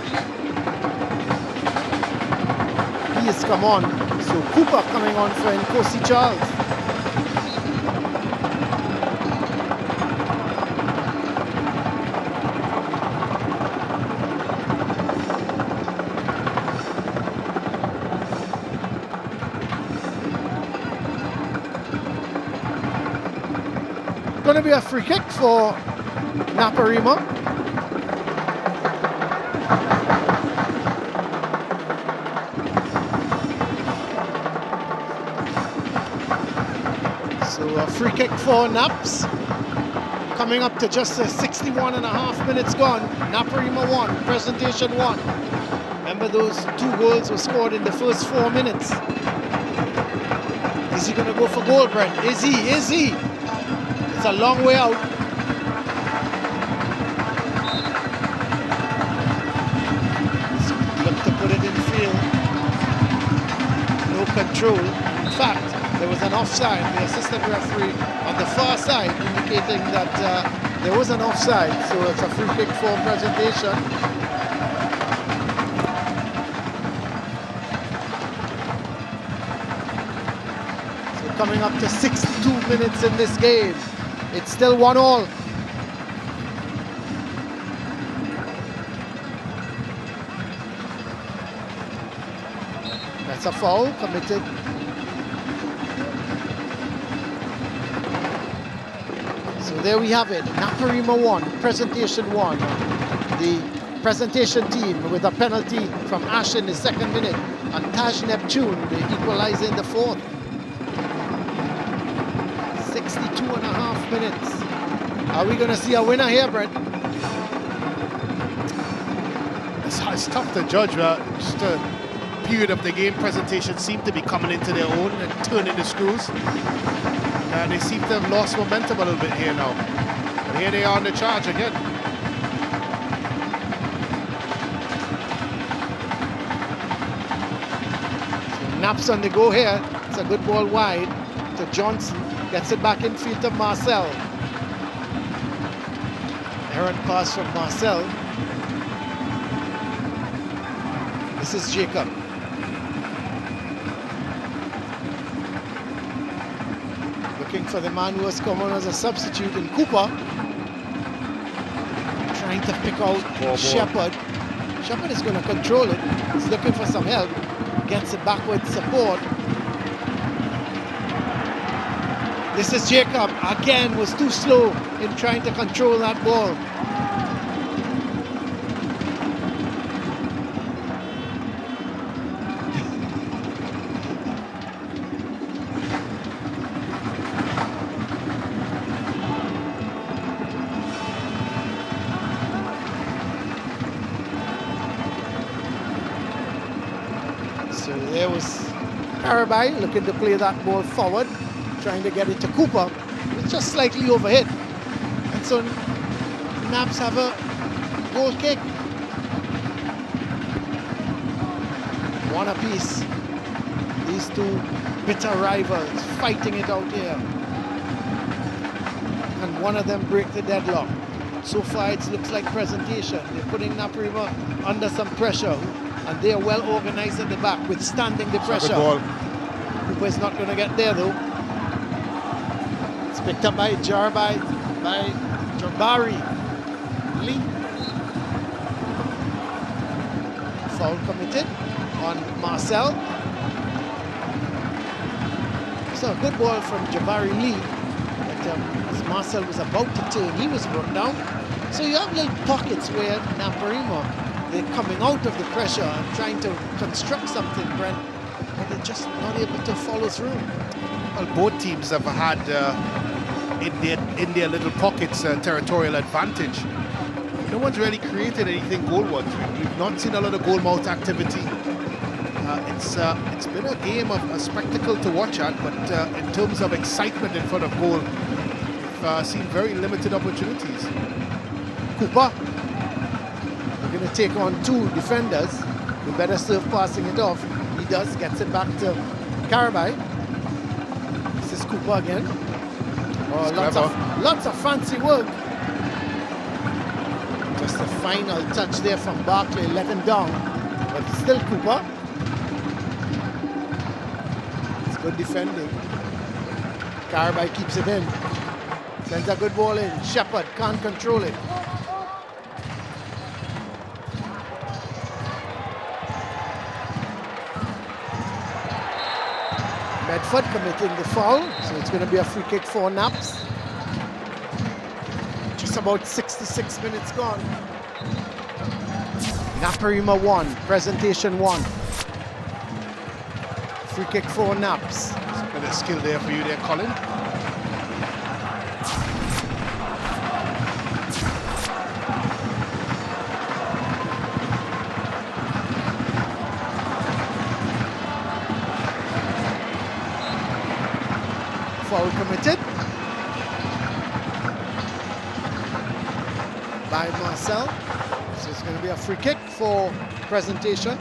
He has come on. So Cooper coming on for Nkosi Charles. Going to be a free kick for Naparima. So a free kick for Naps. Coming up to just 61.5 minutes gone. Naparima 1, Presentation 1. Remember those 2 goals were scored in the first 4 minutes. Is he going to go for goal, Brent? Is he? Is he? It's a long way out. Look to put it in field. No control. In fact, there was an offside. The assistant referee on the far side indicating that there was an offside. So it's a free kick for Presentation. So coming up to 62 minutes in this game. It's still 1-1. That's a foul committed. So there we have it. Naparima 1, Presentation 1. The Presentation team with a penalty from Ash in the 2nd minute. And Taj Neptune, the equalizer in the 4th. 62.5 minutes. Are we going to see a winner here, Brent? It's tough to judge. Just a period of the game, Presentation seemed to be coming into their own and turning the screws. And they seem to have lost momentum a little bit here now. And here they are on the charge again. So Naps on the go here. It's a good ball wide to Johnson. Gets it back in field to Marcel. Errant pass from Marcel. This is Jacob. Looking for the man who has come on as a substitute in Cooper. Trying to pick out Shepard. Shepard is going to control it. He's looking for some help. Gets it back with support. This is Jacob, again, was too slow in trying to control that ball. So there was Carabai looking to play that ball forward. Trying to get it to Cooper. It's just slightly overhit. And so Naps have a goal kick. 1 apiece. These 2 bitter rivals fighting it out here. And one of them break the deadlock. So far it looks like Presentation. They're putting Naparima under some pressure. And they are well organized at the back, withstanding the pressure. Cooper is not going to get there though. Picked up by Jabari Lee. Foul committed on Marcel. So a good ball from Jabari Lee. But as Marcel was about to turn, he was brought down. So you have little pockets where Naparima, they're coming out of the pressure and trying to construct something, Brent, but they're just not able to follow through. Well, both teams have had in their little pockets territorial advantage. No one's really created anything goal-wise. We've not seen a lot of goal mouth activity. It's been a game of a spectacle to watch at, but in terms of excitement in front of goal, we've seen very limited opportunities. Cooper, we're going to take on 2 defenders. We better serve passing it off. He does, gets it back to Carabay. This is Cooper again. Oh, lots of fancy work. Just a final touch there from Barkley, let him down. But it's still Cooper. It's good defending. Carabay keeps it in. Sends a good ball in. Shepherd can't control it. Medford committing the foul, so it's going to be a free kick for Naps. Just about 66 minutes gone. Naparima 1, presentation 1. Free kick for Naps. There's a bit of skill there for you there, Colin. Foul committed by Marcel. So it's going to be a free kick for presentation.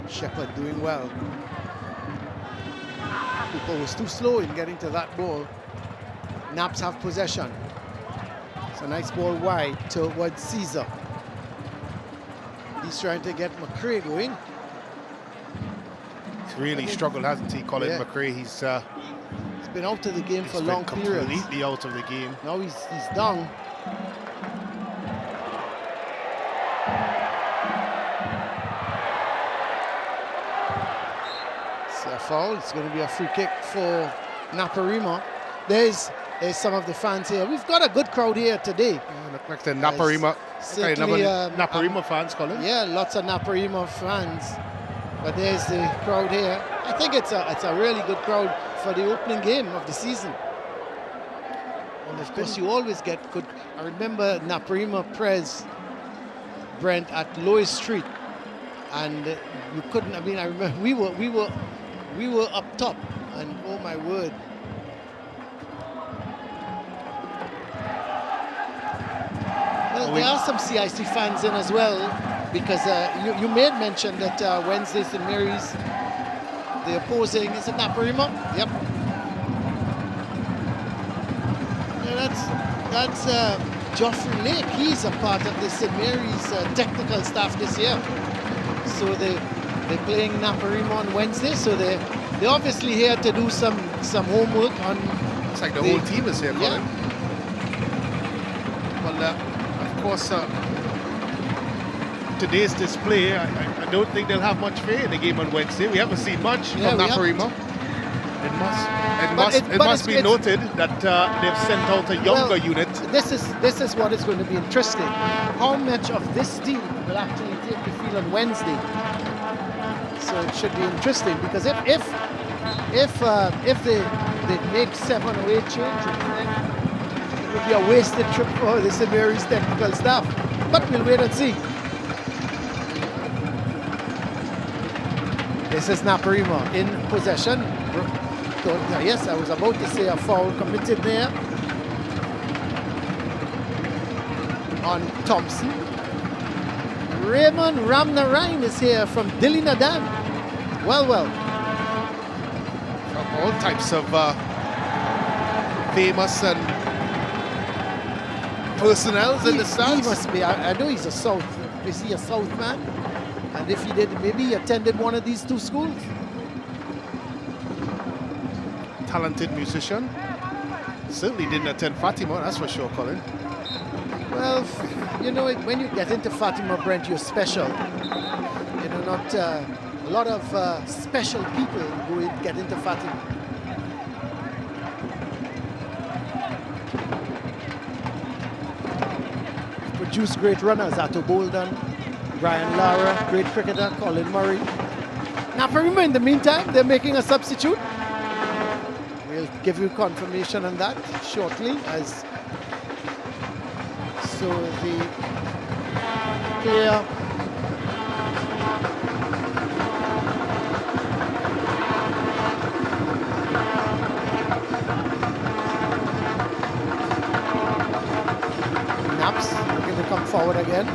Shepherd doing well. Cooper was too slow in getting to that ball. Naps have possession. It's a nice ball wide towards Caesar. He's trying to get McRae going. He's really struggled, hasn't he, Colin McRae? He's been out of the game for long periods. Completely out of the game. Now he's down. It's a foul. It's going to be a free kick for Naparima. There's some of the fans here. We've got a good crowd here today. Yeah, look like the Naparima, Naparima fans, Colin. Yeah, lots of Naparima fans. But there's the crowd here. I think it's a really good crowd for the opening game of the season. And of course, you always get good. I remember NapsvsPres, Brent, at Lois Street, and you couldn't. I mean, I remember we were up top, and oh my word. Well, there are some CIC fans in as well, because you made mention that Wednesday St. Mary's, the opposing, is it Naparima? Yep. Yeah, that's Geoffrey Lake. He's a part of the St. Mary's technical staff this year. So they're playing Naparima on Wednesday, so they're obviously here to do some homework on. It's like the whole team is here, Colin. Yeah. Well, of course, today's display, I don't think they'll have much faith in the game on Wednesday. We haven't seen much from Naparima. It must be noted that they've sent out a younger unit. This is what is going to be interesting. How much of this team will actually take the field on Wednesday? So it should be interesting, because if they make 7 or 8 changes, then it would be a wasted trip for the St. Mary's technical staff. But we'll wait and see. This is Naparima in possession. Yes, I was about to say a foul committed there on Thompson. Raymond Ramnarayan is here from Dili Nadan. Well. From all types of famous and personnels in the stands. He must be. I know he's a South. Is he a South man? And if he did, maybe he attended one of these 2 schools. Talented musician. Certainly didn't attend Fatima, that's for sure, Colin. Well, you know, when you get into Fatima, Brent, you're special. You know, not a lot of special people get into Fatima. Produce great runners, Atto Bolden, Brian Lara, great cricketer, Colin Murray. Naparima, in the meantime, they're making a substitute. We'll give you confirmation on that shortly, as so the player Naps looking to come forward again.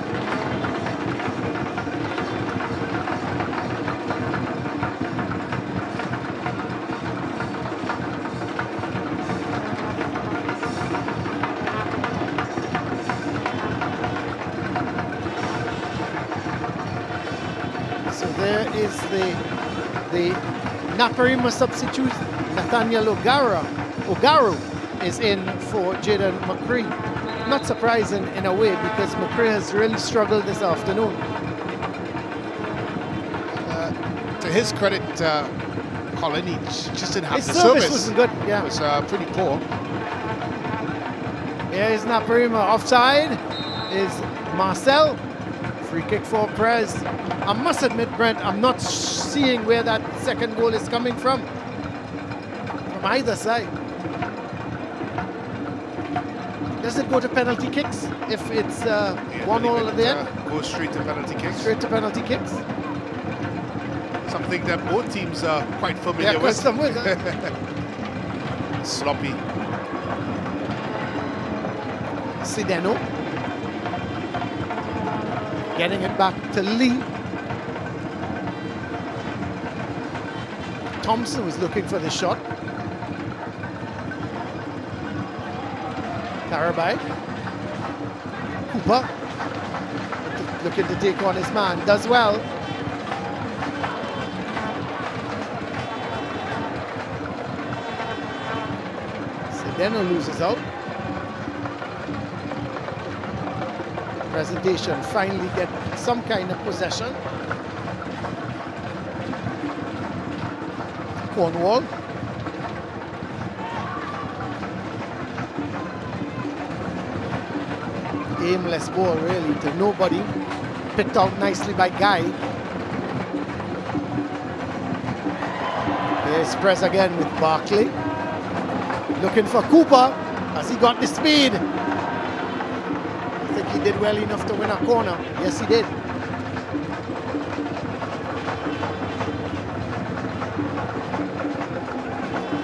There is the Naparima substitute. Nathaniel Ogaru is in for Jaden McCree. Not surprising in a way, because McCree has really struggled this afternoon. To his credit, Colin, he just didn't have his the service wasn't good. Yeah, it was pretty poor. Here is Naparima. Offside is Marcel. Free kick for Pres. I must admit, Brent, I'm not seeing where that second goal is coming from either side. Does it go to penalty kicks if it's 1-0 at the end? Go straight to penalty kicks. Straight to penalty kicks. Something that both teams are quite familiar with. Custom with. Sloppy. Sideno. Getting it back to Lee. Thompson was looking for the shot. Carabai. Cooper looking to take on his man. Does well. Sedeno loses out. Presentation finally get some kind of possession. Cornwall. Aimless ball really to nobody. Picked out nicely by Guy. There's Pres again with Barkley. Looking for Cooper. Has he got the speed? I think he did well enough to win a corner. Yes, he did.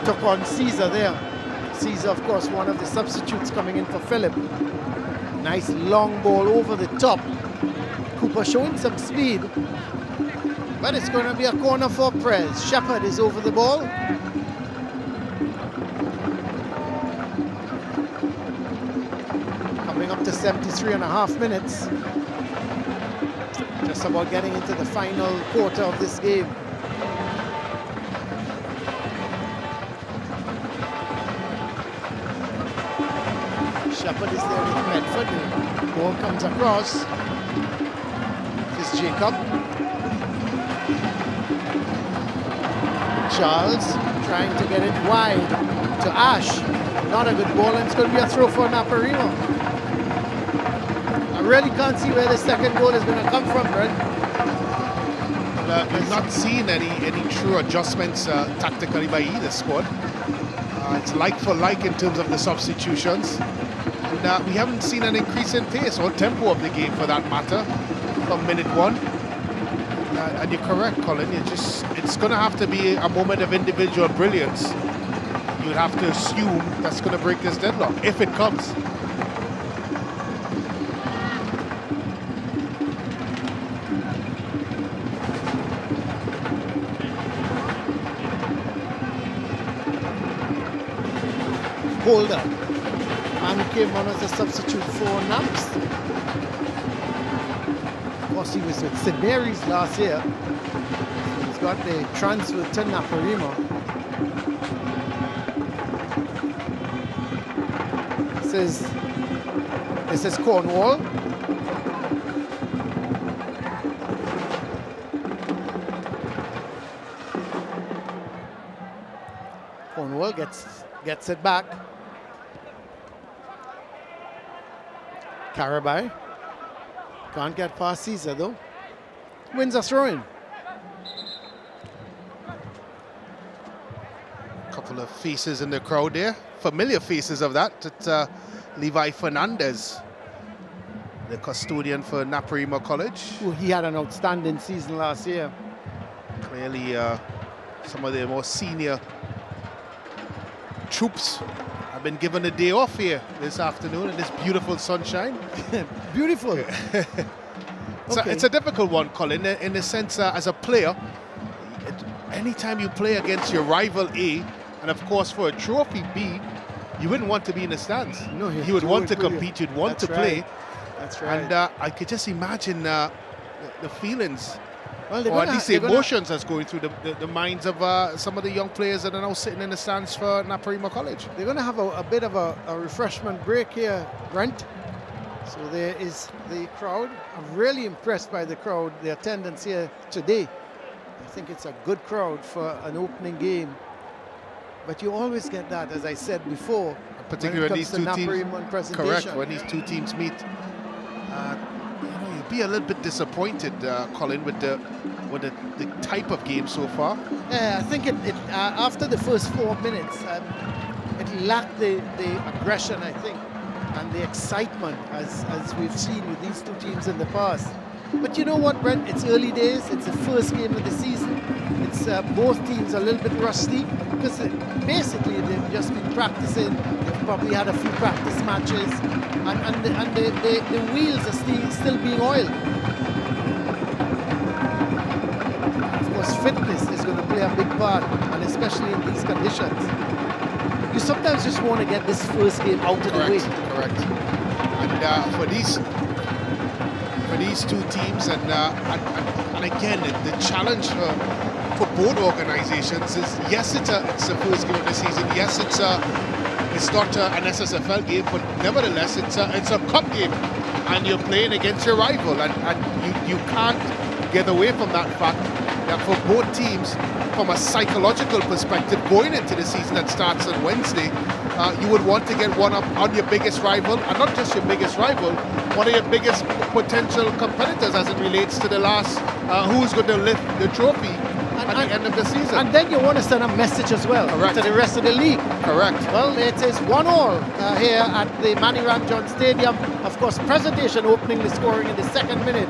Took on Caesar there. Caesar, of course, one of the substitutes coming in for Philip. Nice long ball over the top. Cooper showing some speed. But it's going to be a corner for Pres. Shepherd is over the ball. Coming up to 73.5 minutes. Just about getting into the final quarter of this game. Shepherd is there with Medford. The ball comes across. This is Jacob. Charles trying to get it wide to Ash. Not a good ball, and it's going to be a throw for Naparima. I really can't see where the second goal is going to come from, Brent. We've not seen any true adjustments tactically by either squad. It's like for like in terms of the substitutions. And we haven't seen an increase in pace or tempo of the game, for that matter, from minute one. And you're correct, Colin. It's going to have to be a moment of individual brilliance. You would have to assume that's going to break this deadlock, if it comes. Holder. And he came on as a substitute for Naps. Of course, he was with St. Mary's last year. He's got the transfer to Naparima. This is Cornwall. Cornwall gets it back. Carabai. Can't get past Caesar though. Wins a throw-in. Couple of faces in the crowd there, familiar faces of that. It's Levi Fernandez, the custodian for Naparima College. Well, he had an outstanding season last year. Clearly, some of the more senior troops have been given a day off here this afternoon in this beautiful sunshine. Beautiful. It's a difficult one, Colin, in the sense as a player, anytime you play against your rival A, and of course for a trophy B, you wouldn't want to be in the stands. No, you would want to compete, you'd want to play. That's right. And I could just imagine the feelings, well, or at least the emotions that's going through the minds of some of the young players that are now sitting in the stands for Naparima College. They're going to have a bit of a refreshment break here, Brent. So there is the crowd. I'm really impressed by the crowd, the attendance here today. I think it's a good crowd for an opening game. But you always get that, as I said before, particularly when these two teams, correct, when these two teams meet. You'd be a little bit disappointed, Colin, with the type of game so far. Yeah, I think after the first 4 minutes, it lacked the aggression, I think, and the excitement as we've seen with these two teams in the past. But you know what, Brent? It's early days. It's the first game of the season. It's both teams a little bit rusty because basically they've just been practicing. They've probably had a few practice matches, and the wheels are still being oiled. Of course, fitness is going to play a big part, and especially in these conditions. You sometimes just want to get this first game out of the way. Correct. And for these two teams, and again, the challenge for both organizations is, yes, it's the first game of the season. Yes, it's not an SSFL game, but nevertheless, it's a cup game, and you're playing against your rival, and you can't get away from that fact that for both teams, from a psychological perspective, going into the season that starts on Wednesday, you would want to get one up on your biggest rival, and not just your biggest rival, one of your biggest potential competitors as it relates to the last, who's going to lift the trophy at the end of the season. And then you want to send a message as well to the rest of the league. Correct. Well, it is 1-1 here at the Manny Ramjohn Stadium. Of course, presentation opening the scoring in the second minute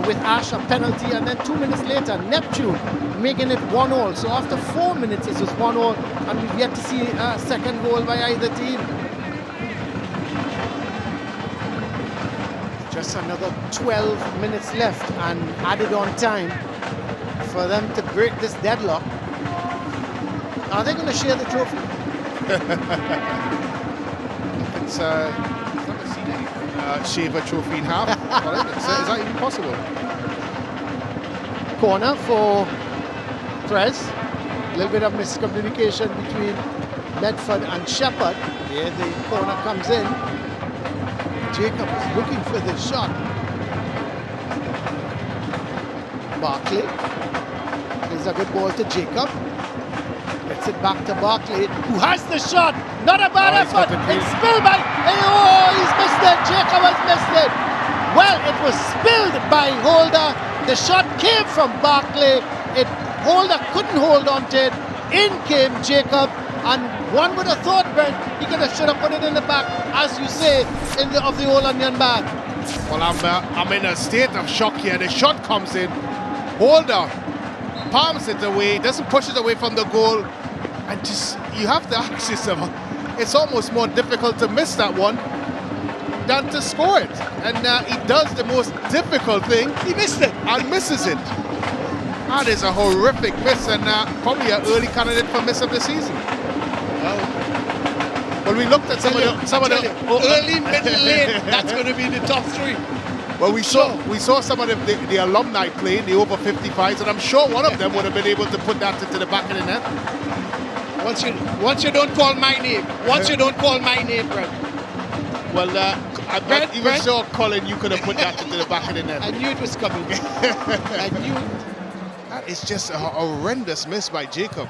with Ash a penalty, and then 2 minutes later, Neptune making it 1-1. So after 4 minutes, it was 1-1, and we've yet to see a second goal by either team. Just another 12 minutes left and added on time for them to break this deadlock. Are they going to share the trophy? I've never seen anyone shave a trophy in half. Is that even possible? Corner for Pres. A little bit of miscommunication between Bedford and Shepherd. Here the corner comes in. Jacob is looking for the shot. Barkley. Here's a good ball to Jacob. Gets it back to Barkley, who has the shot. Not a bad effort. It's spilled by... Oh, he's missed it. Jacob has missed it. Well, it was spilled by Holder. The shot came from Barkley. Holder couldn't hold on to it. In came Jacob. And one would have thought, Brent, he should have put it in the back, as you say, of the old onion bag. Well, I'm in a state of shock here. The shot comes in. Holder palms it away, doesn't push it away from the goal, and just, you have to ask yourself, it's almost more difficult to miss that one than to score it. And he does the most difficult thing. He missed it. And misses it. That is a horrific miss, and probably an early candidate for miss of the season. Well, we looked at some of the early, middle, late. That's going to be the top three. Well, we saw some of the alumni playing, the over 55s, and I'm sure one of them would have been able to put that into the back of the net. Once you don't call my name, Brent. Well, I'm not even sure, Colin, you could have put that into the back of the net. I knew it was coming. I knew. That is just a horrendous miss by Jacob.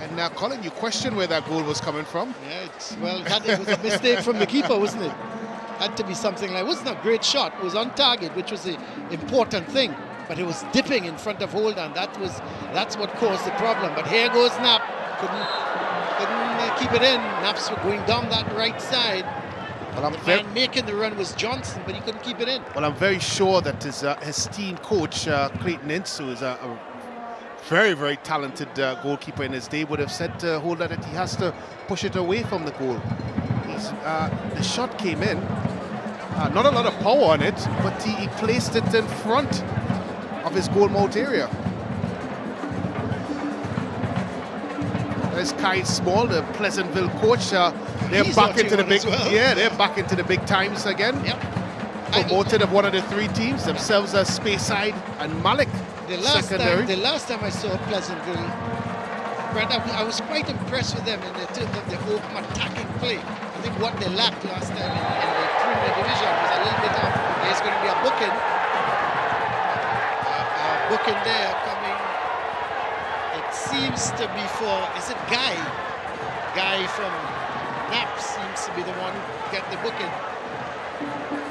And now, Colin, you question where that goal was coming from. Yeah, it was a mistake from the keeper, wasn't it? Had to be something like, it wasn't a great shot, it was on target, which was the important thing, but it was dipping in front of Holden. That's what caused the problem. But here goes Nap, couldn't keep it in. Naps were going down that right side. Well, the man making the run was Johnson, but he couldn't keep it in. Well, I'm very sure that his esteemed coach, Clayton Insu, is a very, very talented goalkeeper in his day, would have said to Holder that he has to push it away from the goal. The shot came in, not a lot of power on it, but he placed it in front of his goal mouth area. There's Kai Small, the Pleasantville coach. They're back into the big, they're back into the big times again. Yep. Promoted of one of the three teams, themselves as Speyside and Malik. The last time I saw Pleasantville, Brent, I was quite impressed with them in terms of the open attacking play. I think what they lacked last time in the Premier Division was a little bit of, there's going to be a booking there coming. It seems to be for, is it Guy? Guy from Naps seems to be the one who get the booking.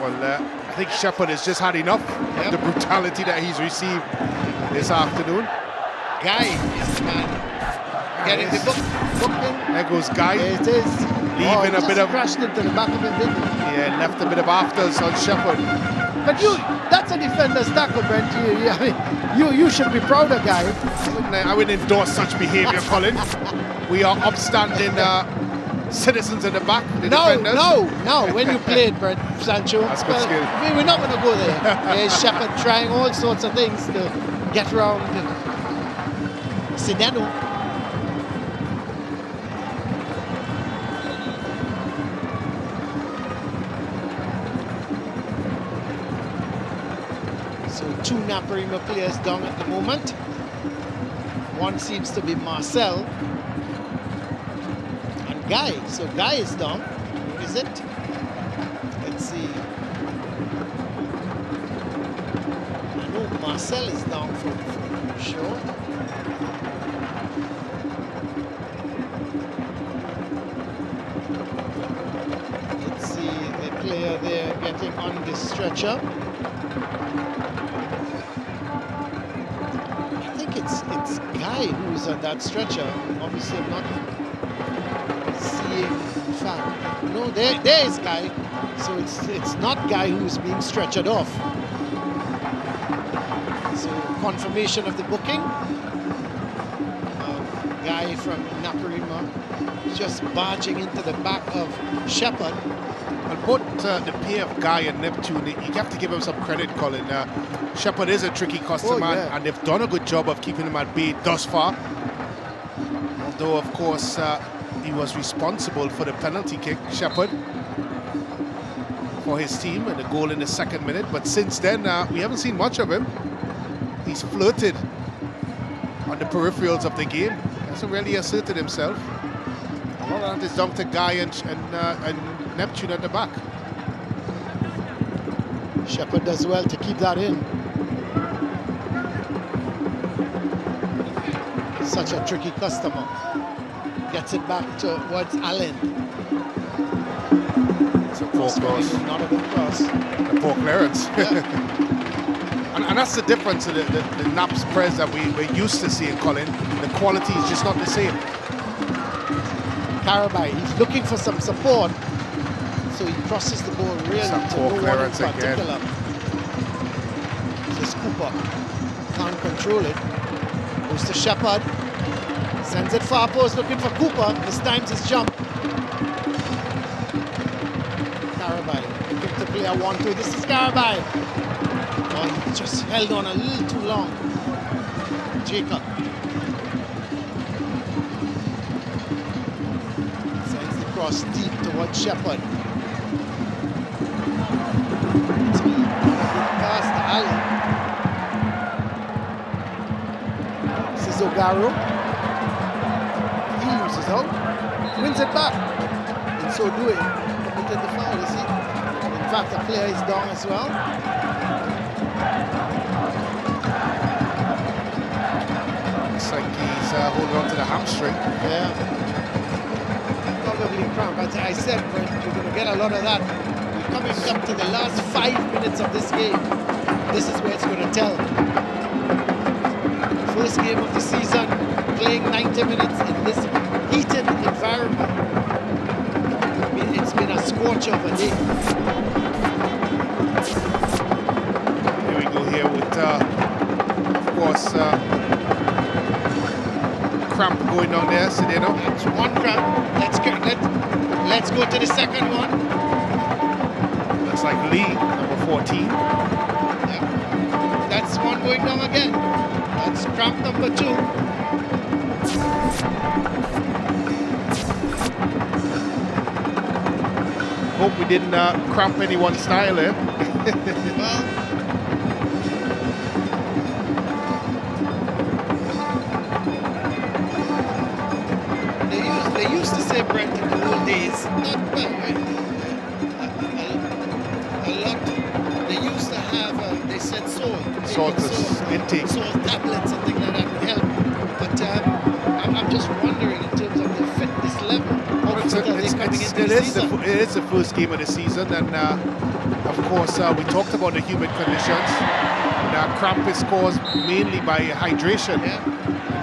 Well, I think Shepherd has just had enough of the brutality that he's received this afternoon. Guy is the man getting the booking. There goes Guy. There it is. Leaving a bit of, crashed into the back of him, didn't he? Yeah, left a bit of afters on Shepherd. But that's a defender's tackle, Brent. You should be proud of Guy. I wouldn't endorse such behavior, Colin. We are upstanding citizens in the back, the defenders. No. When you played, Brent Sancho, that's good skill. We're not going to go there. There's Shepherd trying all sorts of things to get around Sideno. So 2 Naparima players down at the moment. One seems to be Marcel and Guy. So Guy is down. Where is it? Let's see. I know Marcel is down for sure. Let's see the player there getting on the stretcher. It's Guy who's on that stretcher. Obviously, I'm not seeing. In fact, no, there is Guy. So it's not Guy who's being stretchered off. So confirmation of the booking. Guy from Naparima just barging into the back of Shepherd. But both the pair of Guy and Neptune, you have to give him some credit, Colin. Shepherd is a tricky customer, and they've done a good job of keeping him at bay thus far. Although, of course, he was responsible for the penalty kick, Shepherd, for his team, and the goal in the 2nd minute. But since then, we haven't seen much of him. He's flirted on the peripherals of the game. Hasn't really asserted himself. A lot of that is down to Guy and Neptune at the back. Shepherd does well to keep that in. Such a tricky customer. Gets it back towards Allen. It's a poor cross. Not a good cross. A poor clearance. Yeah. and that's the difference of the NapsvsPres that we're used to seeing, Colin. The quality is just not the same. Carabai, he's looking for some support. So he crosses the ball really to no one in particular. This Cooper can't control it. Goes to Shepherd. Sends it far post looking for Cooper. This time's his jump. Carabai looking to play a 1-2. This is Carabai. Oh, he just held on a little too long. Jacob. Sends the cross deep towards Shepherd. Pass to Allen. This is Ogaro. He loses out. Wins it back. In so doing, committed the foul, you see. In fact, the player is down as well. Looks like he's holding on to the hamstring. Yeah. Probably cramp. As I said, you're going to get a lot of that. coming up to the last 5 minutes of this game. This is where it's going to tell. The first game of the season, playing 90 minutes in this heated environment. I mean, it's been a scorch of a day. Here we go here with, of course, cramp going on there, so That's one cramp. Let's go to the second one. Looks like Lee, number 14. Yeah. That's one going down again. That's cramp number 2. Hope we didn't cramp anyone's style there. Well, they used to say, Brent, in the old days, not well, right? A lot. They used to have, they said salt intake. Salt tablets and things like that would help. But I'm just wondering in terms of the fitness level. It is the first game of the season, and of course we talked about the humid conditions, and cramp is caused mainly by hydration. Yeah.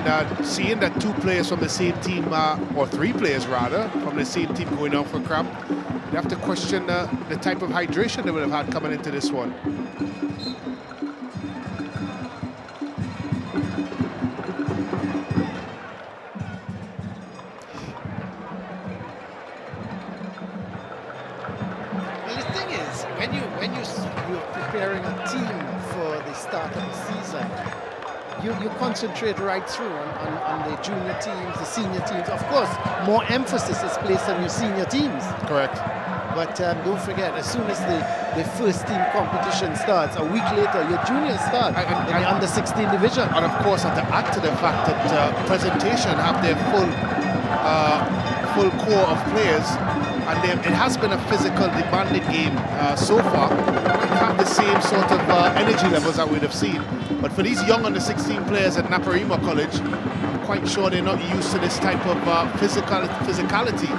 And seeing that 2 players from the same team, or 3 players rather, from the same team going out for cramp, you have to question the type of hydration they would have had coming into this one. You concentrate right through on the junior teams, the senior teams. Of course, more emphasis is placed on your senior teams. Correct. But don't forget, as soon as the first team competition starts, a week later, your juniors start in the under-16 division. And of course, to add to the fact that presentation have their full core of players, and it has been a physical, demanding game so far. We have the same sort of energy levels that we'd have seen. But for these young under-16 players at Naparima College, I'm quite sure they're not used to this type of physicality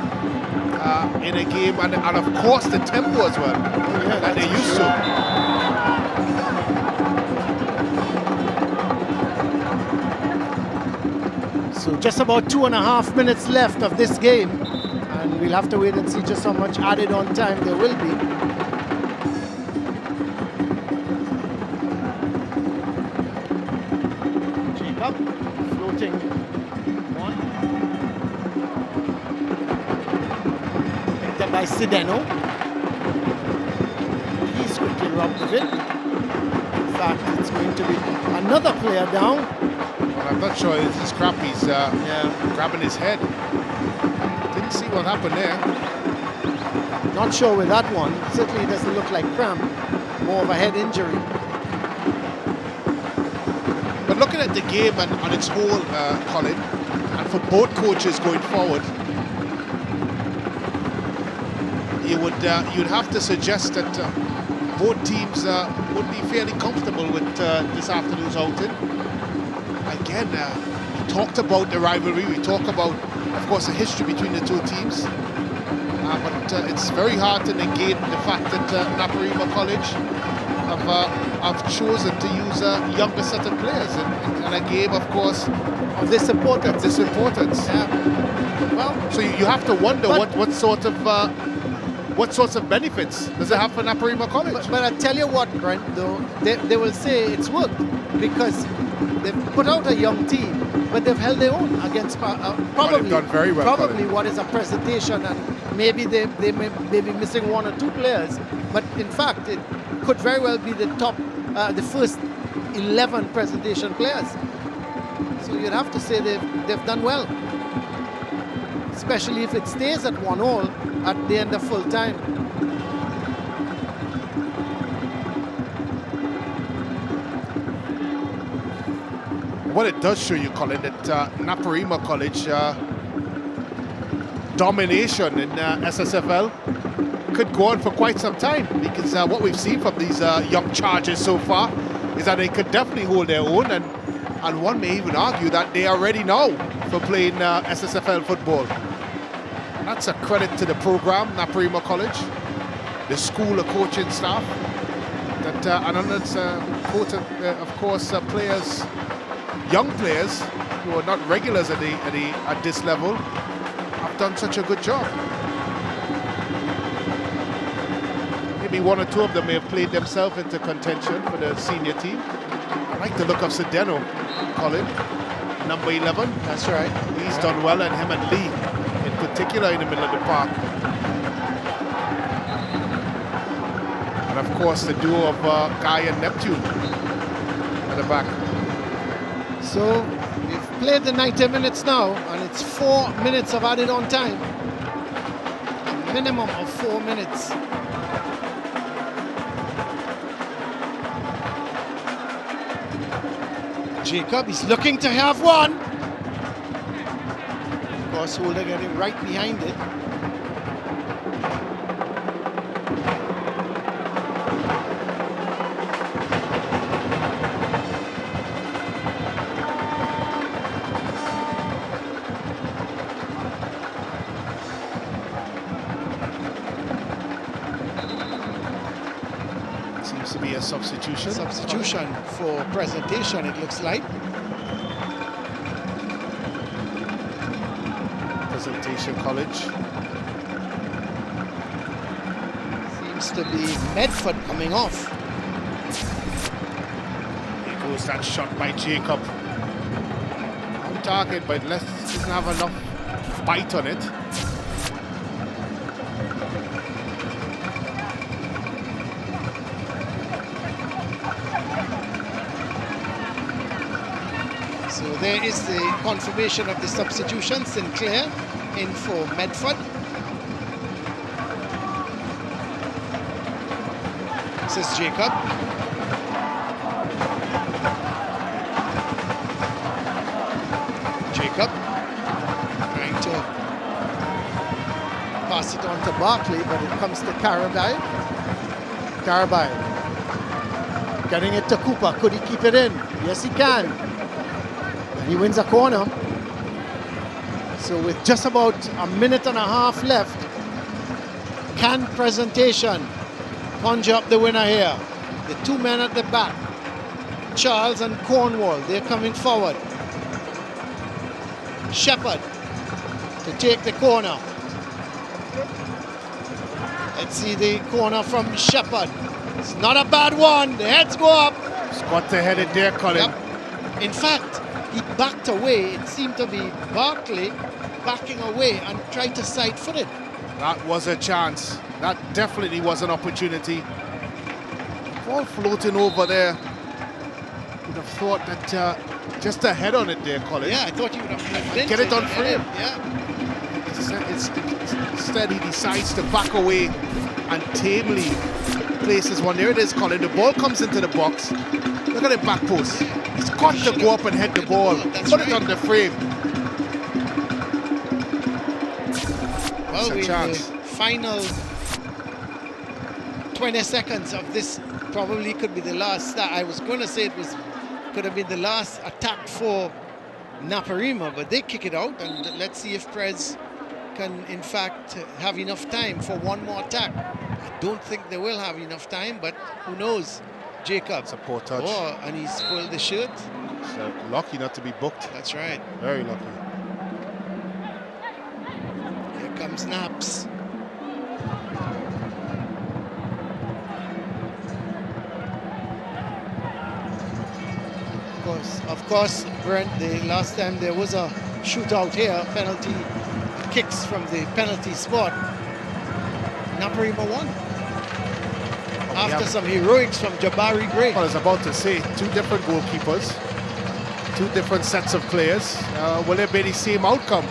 in a game, and of course the tempo as well, that they're used to. So just about 2.5 minutes left of this game, and we'll have to wait and see just how much added on time there will be. Floating one. Picked up by Sideno. He's quickly robbed of it. In fact, it's going to be another player down. Well, I'm not sure if this crap he's grabbing his head. Didn't see what happened there. Not sure with that one. Certainly doesn't look like cramp. More of a head injury. But looking at the game and on its whole, Colin, and for both coaches going forward, you'd have to suggest that both teams would be fairly comfortable with this afternoon's outing. Again, we talked about the rivalry. We talked about, of course, the history between the 2 teams. But it's very hard to negate the fact that Naparima College have chosen to use a younger set of players in a game, of course, of this importance. Yeah. Well, so you have to wonder what sorts of benefits does it have for Naparima College? But I tell you what, Brent, though, they will say it's worked because they've put out a young team, but they've held their own against probably done very well, probably what is a presentation, and maybe they may be missing 1 or 2 players, but in fact it could very well be the top, the first 11 presentation players. So you'd have to say they've done well, especially if it stays at 1-1 at the end of full time. What it does show you, Colin, that Naparima College domination in SSFL could go on for quite some time, because what we've seen from these young charges so far is that they could definitely hold their own, and one may even argue that they are ready now for playing SSFL football. That's a credit to the program, Naparima College. the school of coaching staff. That and it's of course players, young players who are not regulars at this level, have done such a good job. Maybe one or two of them may have played themselves into contention for the senior team. I like the look of Sedeno, Colin, number 11. That's right. He's done well, and him and Lee in particular in the middle of the park. And of course the duo of Guy and Neptune at the back. So we've played the 90 minutes now, and it's 4 minutes of added on time. A minimum of 4 minutes. Jacob is looking to have one. Of course, Holder getting right behind it. Seems to be a substitution. Substitution for presentation, it looks like. Presentation College. Seems to be Medford coming off. Here goes that shot by Jacob. On target, but doesn't have enough bite on it. So there is the confirmation of the substitution. Sinclair in for Medford. This is Jacob. Jacob trying to pass it on to Barkley, but it comes to Carabay. Carabay getting it to Cooper. Could he keep it in? Yes, he can. He wins a corner. So with just about a minute and a half left, can presentation conjure up the winner here? The two men at the back, Charles and Cornwall, they're coming forward. Shepherd to take the corner. Let's see the corner from Shepherd. It's not a bad one. The heads go up. Scott to head it there, Colin. Yep. In fact, he backed away. It seemed to be Barkley backing away and tried to side-foot it. That was a chance. That definitely was an opportunity. Ball floating over there. Would have thought that just a head on it there, Colin. Yeah, I thought you would have moved get it on frame. Yeah. Instead, he decides to back away and tamely places one. There it is, Colin. The ball comes into the box. Look at the back post. He's got to go up and head the ball. Put it on the frame. Well, in the final 20 seconds of this, probably could be the last start. I was going to say could have been the last attack for Naparima, but they kick it out, and let's see if Pres can in fact have enough time for one more attack. I don't think they will have enough time, but who knows? Jacob. It's a poor touch. Oh, and he spoiled the shirt. So lucky not to be booked. That's right. Very lucky. Here comes Naps. Of course, Brent, the last time there was a shootout here, penalty kicks from the penalty spot. Naparima won. After some heroics from Jabari Gray. I was about to say, two different goalkeepers, two different sets of players. Will there be the same outcome?